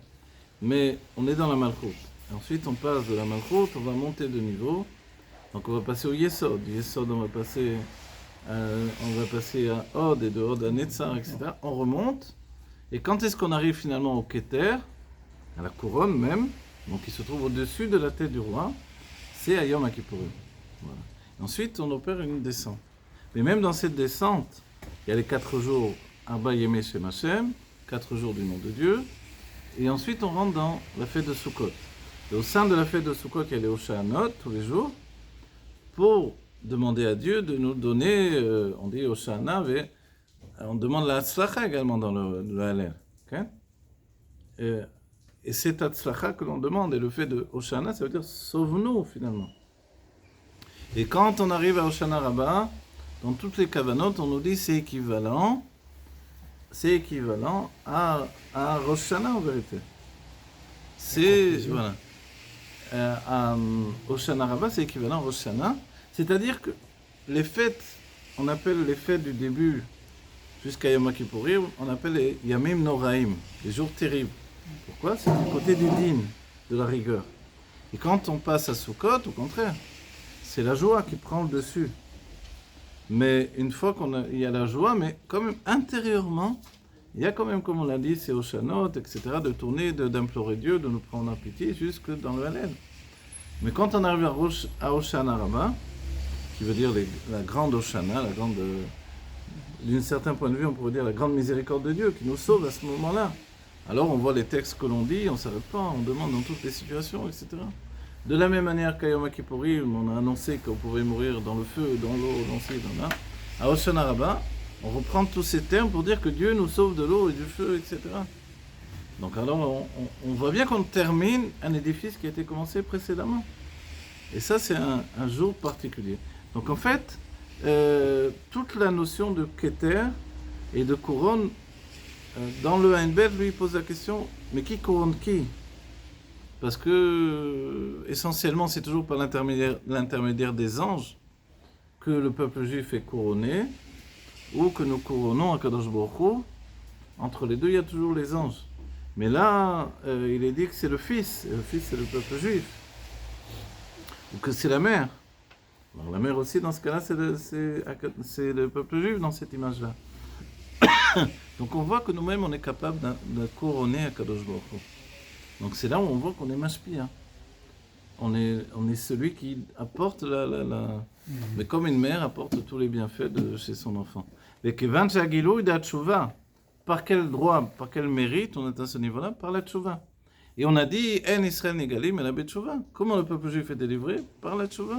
Mais on est dans la Malchut. Et ensuite, on passe de la Malchut, on va monter de niveau. Donc on va passer au Yesod. Du Yesod, on va passer à Od, et de Od à Netzar, etc. On remonte. Et quand est-ce qu'on arrive finalement au Keter, à la couronne même, donc qui se trouve au-dessus de la tête du roi, c'est à Yom Kippourim. Voilà. Ensuite, on opère une descente. Mais même dans cette descente, il y a les 4 jours Arba Yemei Shem Hashem, 4 jours du nom de Dieu, et ensuite on rentre dans la fête de Sukkot. Et au sein de la fête de Sukkot, il y a les Hoshanot tous les jours, pour demander à Dieu de nous donner, on dit Hoshana, on demande la Hatzlacha également dans le Hallel. Okay? Et c'est Hatzlacha que l'on demande, et le fait de Hoshana, ça veut dire sauve-nous finalement. Et quand on arrive à Hoshana Rabbah, dans toutes les Kavanot, on nous dit c'est équivalent à Rosh Hashanah en vérité. C'est, voilà. À Hoshana Rabbah, c'est équivalent à Rosh Hashanah. C'est-à-dire que les fêtes, on appelle les fêtes du début jusqu'à Yom Kippourim, on appelle les Yamim Noraim, les jours terribles. Pourquoi? C'est du côté du din, de la rigueur. Et quand on passe à Sukkot, au contraire, c'est la joie qui prend le dessus. Mais une fois qu'il y a la joie, mais quand même intérieurement, il y a quand même, comme on l'a dit, c'est Hoshanot, etc., de tourner, d'implorer Dieu, de nous prendre en pitié jusque dans le Hallel. Mais quand on arrive à Hoshana Rabbah, qui veut dire la grande Hoshana, la grande, d'un certain point de vue, on pourrait dire la grande miséricorde de Dieu qui nous sauve à ce moment-là. Alors on voit les textes que l'on dit, on ne s'arrête pas, on demande dans toutes les situations, etc. De la même manière qu'à Yom Kippourim, on a annoncé qu'on pouvait mourir dans le feu, dans l'eau, dans ci, dans là. À Hoshana Rabbah, on reprend tous ces termes pour dire que Dieu nous sauve de l'eau et du feu, etc. Donc alors on voit bien qu'on termine un édifice qui a été commencé précédemment. Et ça c'est un jour particulier. Donc en fait, toute la notion de Keter et de couronne, dans le Ein-Bet, lui il pose la question, mais qui couronne qui? Parce que, essentiellement, c'est toujours par l'intermédiaire des anges que le peuple juif est couronné, ou que nous couronnons à Kadosh Baruch Hu. Entre les deux, il y a toujours les anges. Mais là, il est dit que c'est le Fils, et le Fils c'est le peuple juif. Ou que c'est la mère. Alors la mère aussi, dans ce cas-là, c'est le peuple juif dans cette image-là. Donc on voit que nous-mêmes, on est capable de couronner à Kadosh Baruch Hu. Donc c'est là où on voit qu'on est mashpia. On est celui qui apporte mais comme une mère apporte tous les bienfaits de chez son enfant. Et kevan shagilou da tshuva. Par quel droit, par quel mérite on est à ce niveau-là? Par la tshuva. Et on a dit en Israël négalim et la tshuva. Comment le peuple juif est délivré? Par la tshuva.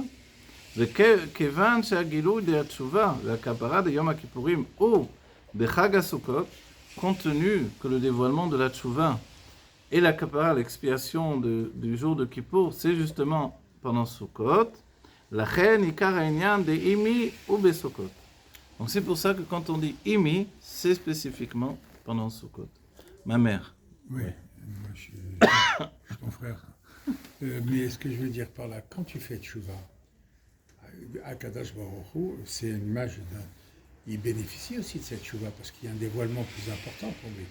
Et kevan shagilou da tshuva, la kapara de Yom Kippourim ou de Chag HaSukkot, compte tenu que le dévoilement de la tshuva et la kapara, l'expiation du jour de Kippour, c'est justement pendant Sukkot. La chen ikar ha'inyan de imi ou besukot. Donc c'est pour ça que quand on dit imi, c'est spécifiquement pendant Sukkot. Ma mère. Oui, moi je suis ton frère. Mais ce que je veux dire par là, quand tu fais tchouva, à Kadosh Baruch Hu, c'est une image il bénéficie aussi de cette tchouva parce qu'il y a un dévoilement plus important pour lui.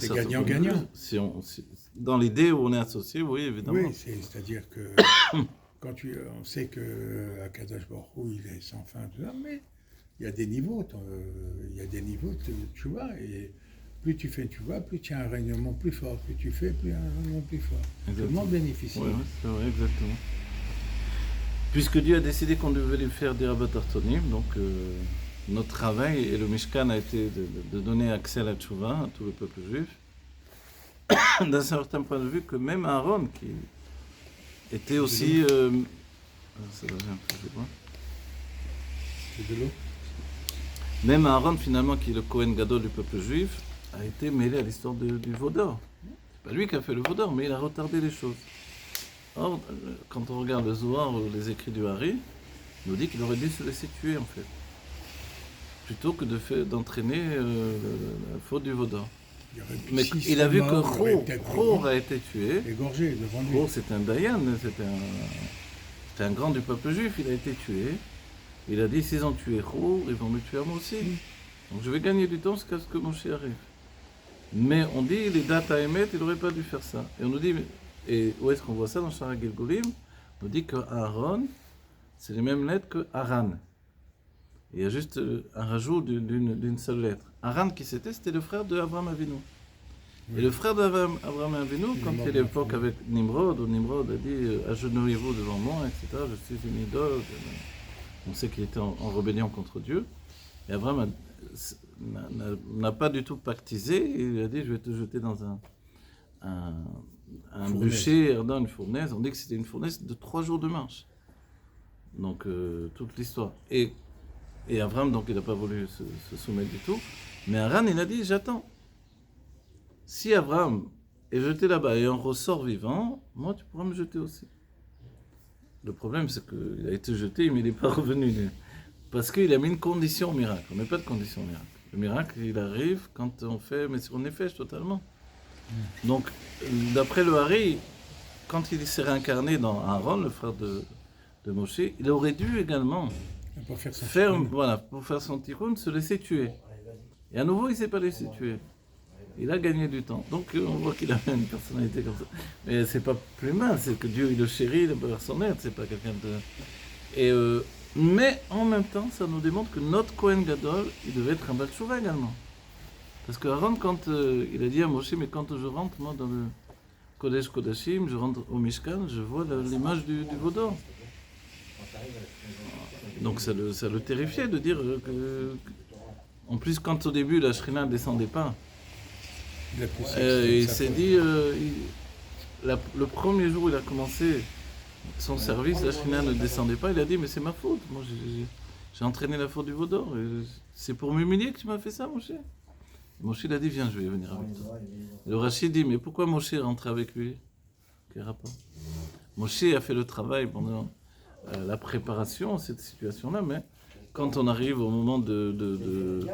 C'est gagnant-gagnant. Dans l'idée où on est associé, oui, évidemment. Oui, c'est-à-dire que quand on sait que Akadosh Baruch Hu, il est sans fin, tout ça, mais il y a des niveaux, de tchouva, et plus tu fais tchouva, plus tu as un règnement plus fort, plus tu fais, plus un règnement plus fort. Exactement. Tout le monde bénéficie. Oui, c'est vrai, exactement. Puisque Dieu a décidé qu'on devait lui faire des rabbats tartonim, donc notre travail et le Mishkan a été de donner accès à la tchouva à tout le peuple juif. d'un certain point de vue que même Aaron, qui était aussi... ça va, j'ai un peu, je vois. C'est de l'eau. Même Aaron, finalement, qui est le Kohen Gadol du peuple juif, a été mêlé à l'histoire du veau d'or. C'est pas lui qui a fait le veau d'or, mais il a retardé les choses. Or, quand on regarde le Zohar ou les écrits du Hari, il nous dit qu'il aurait dû se laisser tuer, en fait. Plutôt que d'entraîner la faute du veau d'or. Mais il a vu que Chor a été tué. Égorgé devant lui. Chor, c'était un Dayan, c'était un grand du peuple juif, il a été tué. Il a dit, s'ils ont tué Chor, ils vont me tuer à moi aussi. Donc je vais gagner du temps jusqu'à ce que Moshe arrive. Mais on dit, les dates à émettre, il n'aurait pas dû faire ça. Et on nous dit, et où est-ce qu'on voit ça dans Shara Gilgulim? On nous dit que Aaron, c'est les mêmes lettres que Haran. Il y a juste un rajout d'une seule lettre. Haran, qui c'était le frère d'Abraham Avinu. Oui. Et le frère d'Abraham Avinu, quand il est à l'époque avec Nimrod, où Nimrod a dit agenouillez-vous devant moi, etc. Je suis une idole. On sait qu'il était en rébellion contre Dieu. Et Abraham n'a pas du tout pactisé. Il a dit je vais te jeter dans un bûcher, dans une fournaise. On dit que c'était une fournaise de 3 jours de marche. Donc toute l'histoire. Et Abraham, donc, il n'a pas voulu se soumettre du tout. Mais Haran, il a dit, j'attends. Si Abraham est jeté là-bas et on ressort vivant, moi, tu pourras me jeter aussi. Le problème, c'est qu'il a été jeté, mais il n'est pas revenu. Parce qu'il a mis une condition au miracle. On met pas de condition au miracle. Le miracle, il arrive quand on fait, mais on est fait totalement. Donc, d'après le Hari, quand il s'est réincarné dans Aaron, le frère de Moshe, il aurait dû également... Pour faire son tikkun, se laisser tuer. Et à nouveau, il ne s'est pas laissé tuer. Il a gagné du temps. Donc on voit qu'il a une personnalité comme ça. Mais c'est pas plus mal, c'est que Dieu il le chérit, il veut son aide, c'est pas quelqu'un de... mais en même temps, ça nous démontre que notre Kohen Gadol, il devait être un Baal Tshuva également. Parce que Aaron, quand il a dit à Moshe, mais quand je rentre, moi, dans le Kodesh Kodashim, je rentre au Mishkan, je vois l'image du veau d'or. Donc ça le terrifiait de dire que... En plus, quand au début la Shrina ne descendait pas, il s'est dit, le premier jour où il a commencé son service, la Shrina ne descendait pas, il a dit, mais c'est ma faute, moi j'ai entraîné la faute du veau d'or, c'est pour m'humilier que tu m'as fait ça, Moshe. Moshe il a dit, viens, je vais venir avec toi. Et le Rashi dit, mais pourquoi Moshe est rentré avec lui? Quel rapport? Moshe a fait le travail pendant... la préparation à cette situation-là, mais quand on arrive au moment de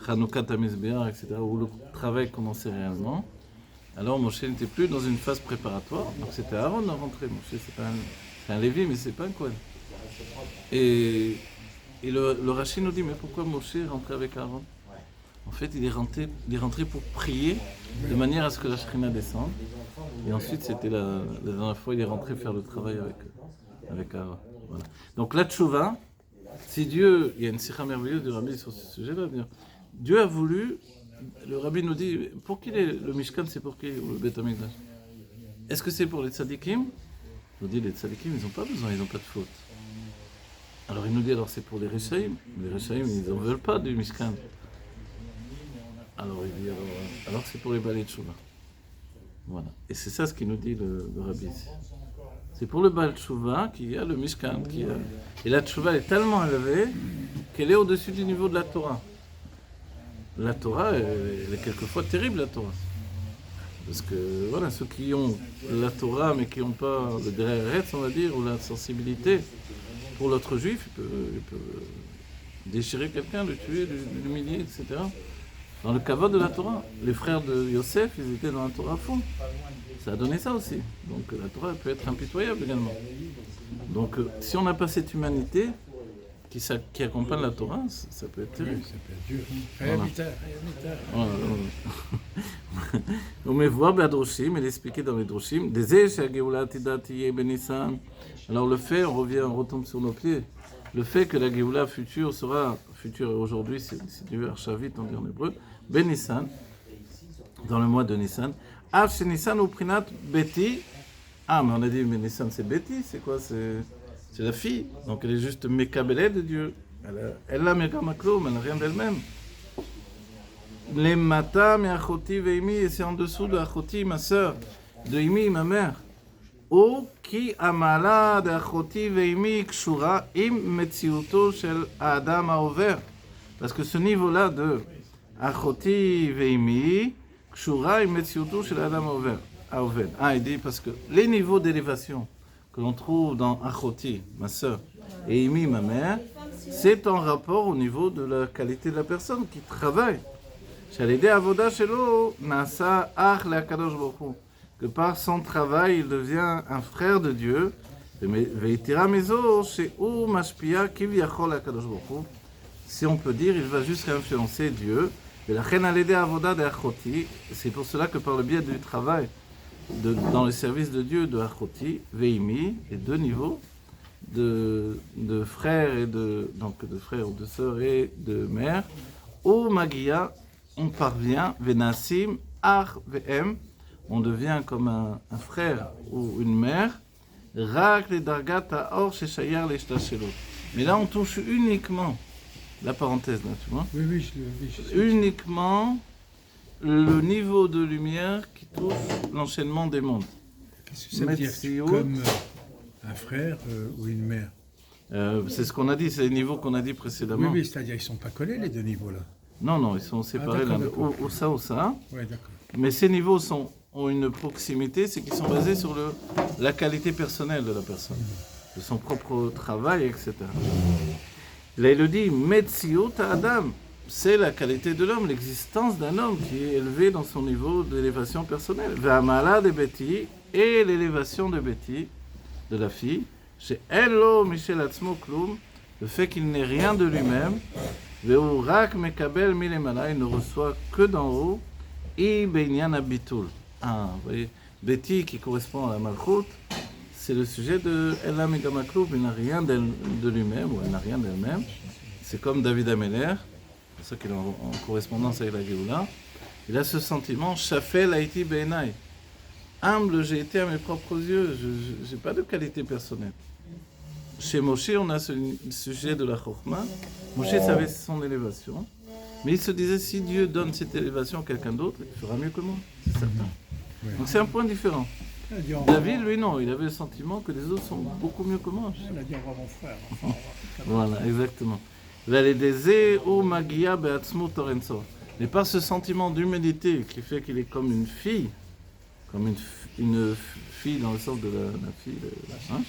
Chanukah Tamid Béar, etc., où le travail commençait réellement, alors Moshe n'était plus dans une phase préparatoire, donc c'était Aaron à rentrer. Moshe, c'est un Lévi, mais c'est pas un Kohen. Et le Rashi nous dit, mais pourquoi Moshe est rentré avec Aaron? En fait, il est rentré pour prier, de manière à ce que la Shrina descende, et ensuite, c'était la dernière fois, il est rentré faire le travail avec Aaron. Voilà. Donc la tchouva, si Dieu, il y a une sikha merveilleuse du Rabbi sur ce sujet-là, Dieu a voulu, le Rabbi nous dit, pour qui le Mishkan, c'est pour qui le Beth Amikdash? Est-ce que c'est pour les tzadikim? Il nous dit, les tzadikim, ils n'ont pas besoin, ils n'ont pas de faute. Alors il nous dit, alors c'est pour les Rechaïm. Les Rechaïm, ils n'en veulent pas du Mishkan. Alors il dit, alors c'est pour les balais de tchouva. Voilà. Et c'est ça ce qu'il nous dit le Rabbi ici. C'est pour le Baal Tshuva qu'il y a le Mishkan. Et la Tshuva est tellement élevée qu'elle est au-dessus du niveau de la Torah. La Torah, elle est quelquefois terrible, la Torah. Parce que voilà, ceux qui ont la Torah mais qui n'ont pas le derrière, on va dire, ou la sensibilité pour l'autre juif, il peut déchirer quelqu'un, le tuer, l'humilier, etc. Dans le kavod de la Torah. Les frères de Yosef, ils étaient dans la Torah à fond. Ça a donné ça aussi. Donc la Torah peut être impitoyable également. Donc si on n'a pas cette humanité qui accompagne la Torah, ça peut être terrible. Ça peut être dur. On me voit Badroshim, il est expliqué dans les Droshim. Alors le fait, on retombe sur nos pieds. Le fait que la Géoula future sera future aujourd'hui, si Dieu Archavit, on dit en hébreu, Ben Nissan, dans le mois de Nissan. Chez Nissan ou Prinat Betty. Ah, mais on a dit, mais Nissan c'est Betty, c'est quoi? C'est la fille. Donc elle est juste Mekabelée de Dieu. Elle a Mekamaklum, elle n'a rien d'elle-même. Les mata mi achoti veimi, et c'est en dessous de achoti, ma sœur, de imi, ma mère. Ou ki amala de achoti veimi kshura im metziuto shel adam haover. Parce que ce niveau-là de achoti veimi kshura im metziuto shel adam haover. Ah, il dit parce que les niveaux d'élévation que l'on trouve dans achoti, ma sœur, et imi, ma mère, c'est en rapport au niveau de la qualité de la personne qui travaille. Que par son travail, il devient un frère de Dieu. Si on peut dire, il va juste influencer Dieu. C'est pour cela que par le biais du travail dans le service de Dieu de Achoti, Veimi, les deux niveaux, de frères et de frères ou de sœurs et de mères, au Magia, on parvient, Venasim, Ach, Vem, on devient comme un frère ou une mère, Rak, les Dargat, Or, Sheshayar, les Shtashelo. Mais là, on touche uniquement, la parenthèse là, tu vois, Oui, uniquement le niveau de lumière qui touche l'enchaînement des mondes. Qu'est-ce que ça veut dire comme un frère ou une mère? C'est ce qu'on a dit, c'est les niveaux qu'on a dit précédemment. Oui, c'est-à-dire ils ne sont pas collés les deux niveaux-là. Non, ils sont séparés l'un de ou ça ou ça. Oui, d'accord. Mais ces niveaux ont une proximité, c'est qu'ils sont basés sur la qualité personnelle de la personne, de son propre travail, etc. Là, il le dit, Metziut Adam, c'est la qualité de l'homme, l'existence d'un homme qui est élevé dans son niveau d'élévation personnelle. V'amala de Betty, et l'élévation de Betty, de la fille, chez Elo Michel Atzmo Kloum, le fait qu'il n'est rien de lui-même, Ve'urak Mekabel Milemala, il ne reçoit que d'en haut, I Beinyan Abitul. Ah, vous voyez, Betty qui correspond à la Malchut, c'est le sujet de Ella Megama Kloum, il n'a rien de lui-même, ou elle n'a rien d'elle-même. C'est comme David Ameller, c'est pour ça qu'il est en correspondance avec la Géoula. Il a ce sentiment, Shafel Haïti Beinai. Humble, j'ai été à mes propres yeux, je n'ai pas de qualité personnelle. Chez Moshe, on a ce sujet de la Chokhmah. Moshe savait son élévation, mais il se disait, si Dieu donne cette élévation à quelqu'un d'autre, il fera mieux que moi, c'est certain. Oui. Donc c'est un point différent. David, lui, non, il avait le sentiment que les autres sont beaucoup mieux que moi. On a dit au revoir mon frère. Voilà, exactement. Mais par ce sentiment d'humilité qui fait qu'il est comme une fille, comme une fille dans le sens de la fille, hein,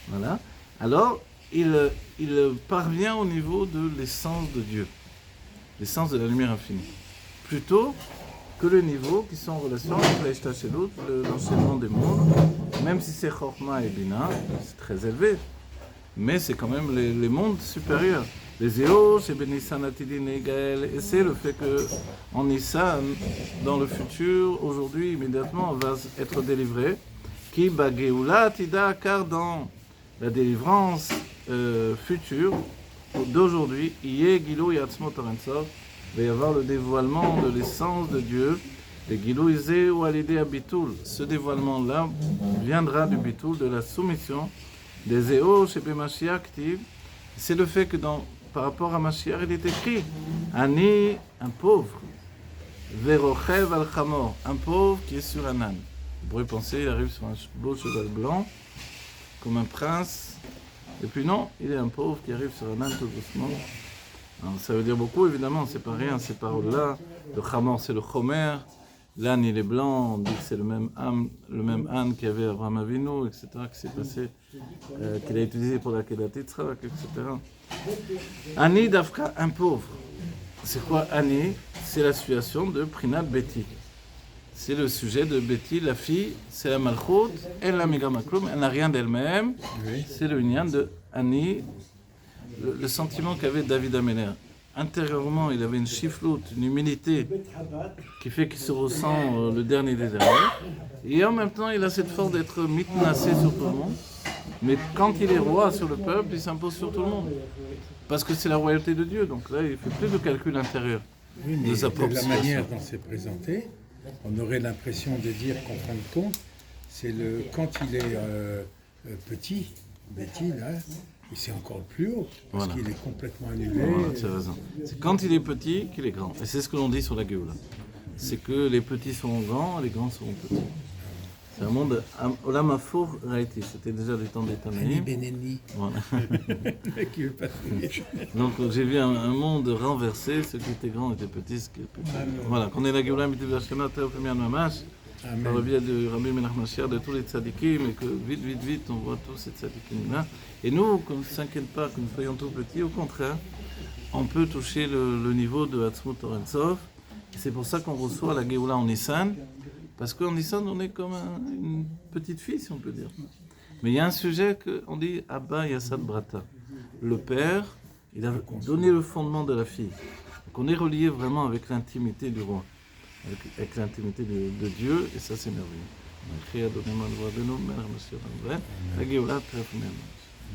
voilà. Alors, il parvient au niveau de l'essence de Dieu, l'essence de la lumière infinie, plutôt que le niveau qui sont en relation avec l'Aishta Shelut, l'enchaînement des mondes, même si c'est Chokhmah et Bina, c'est très élevé, mais c'est quand même les mondes supérieurs. Les Éo, chez Benissan Atidin et Gaël, et c'est le fait que en Nissan, dans le futur, aujourd'hui, immédiatement, on va être délivré, qui Bageoula Atida, car dans la délivrance future d'aujourd'hui, Yé Gilou Yatzmo Torensov, il va y avoir le dévoilement de l'essence de Dieu, les Gilou Izé ou Alidé Abitul. Ce dévoilement-là viendra du Bitul, de la soumission des Éo chez Bemashia active. C'est le fait que par rapport à Mashiach, il est écrit Ani, un pauvre, Verochev al-Chamor, un pauvre qui est sur un âne. Vous pourrez penser, il arrive sur un beau cheval blanc, comme un prince, et puis non, il est un pauvre qui arrive sur un âne tout doucement. Alors, ça veut dire beaucoup, évidemment, c'est pas rien, ces paroles-là. Le Chamor, c'est le Chomer, l'âne, il est blanc, on dit que c'est le même âne qu'il y avait Abraham Avinu, etc., qui s'est passé, qu'il a utilisé pour la Kedat Yitzhak, etc. Ani Dafka, un pauvre. C'est quoi Ani? C'est la situation de Prinat Betty. C'est le sujet de Betty, la fille, c'est la Malchut, elle la Megama Kloum, elle n'a rien d'elle-même. Oui. C'est le Inyan de Ani, le sentiment qu'avait David Ameller. Intérieurement, il avait une chifloute, une humilité qui fait qu'il se ressent le dernier des derniers. Et en même temps, il a cette force d'être mitnassé sur tout le monde. Mais quand il est roi sur le peuple, il s'impose sur tout le monde. Parce que c'est la royauté de Dieu. Donc là, il ne fait plus de calcul intérieur. Oui, mais de la manière dont c'est présenté, on aurait l'impression de dire qu'en fin de compte, c'est quand il est petit, Betty, là, Et c'est encore le plus haut, parce Voilà. qu'il est complètement annulé. Voilà, tu as raison. C'est quand il est petit qu'il est grand. Et c'est ce que l'on dit sur la Géoula. C'est que les petits seront grands et les grands seront petits. C'est un monde, Olam Hafour Raïti, c'était déjà du temps des Ani Tanaïm. Beneni, Voilà. le mec qui veut pas trier. Donc j'ai vu un monde renversé, ce qui était grand était petit, ce qui était petit. Voilà, qu'on ait la Géoula Mitiv Hashemah, Théophémian Mamash, par le Amen. biais de Rabbi Menach Mashiach, de tous les tzadikim, et que vite, on voit tous ces tzadikim-là. Et nous, qu'on ne s'inquiète pas que nous soyons tout petits, au contraire, on peut toucher le niveau de Hatzmut Torah Sof. C'est pour ça qu'on reçoit la Géoula en Nissan, parce qu'en Nissan, on est comme une petite fille, si on peut dire. Mais il y a un sujet qu'on dit Abba Yassad Brata. Le père, il a donné le fondement de la fille. Donc on est relié vraiment avec l'intimité du roi, avec l'intimité de Dieu, et ça c'est merveilleux. On a créé à donner ma voix de nous, la Géoula, très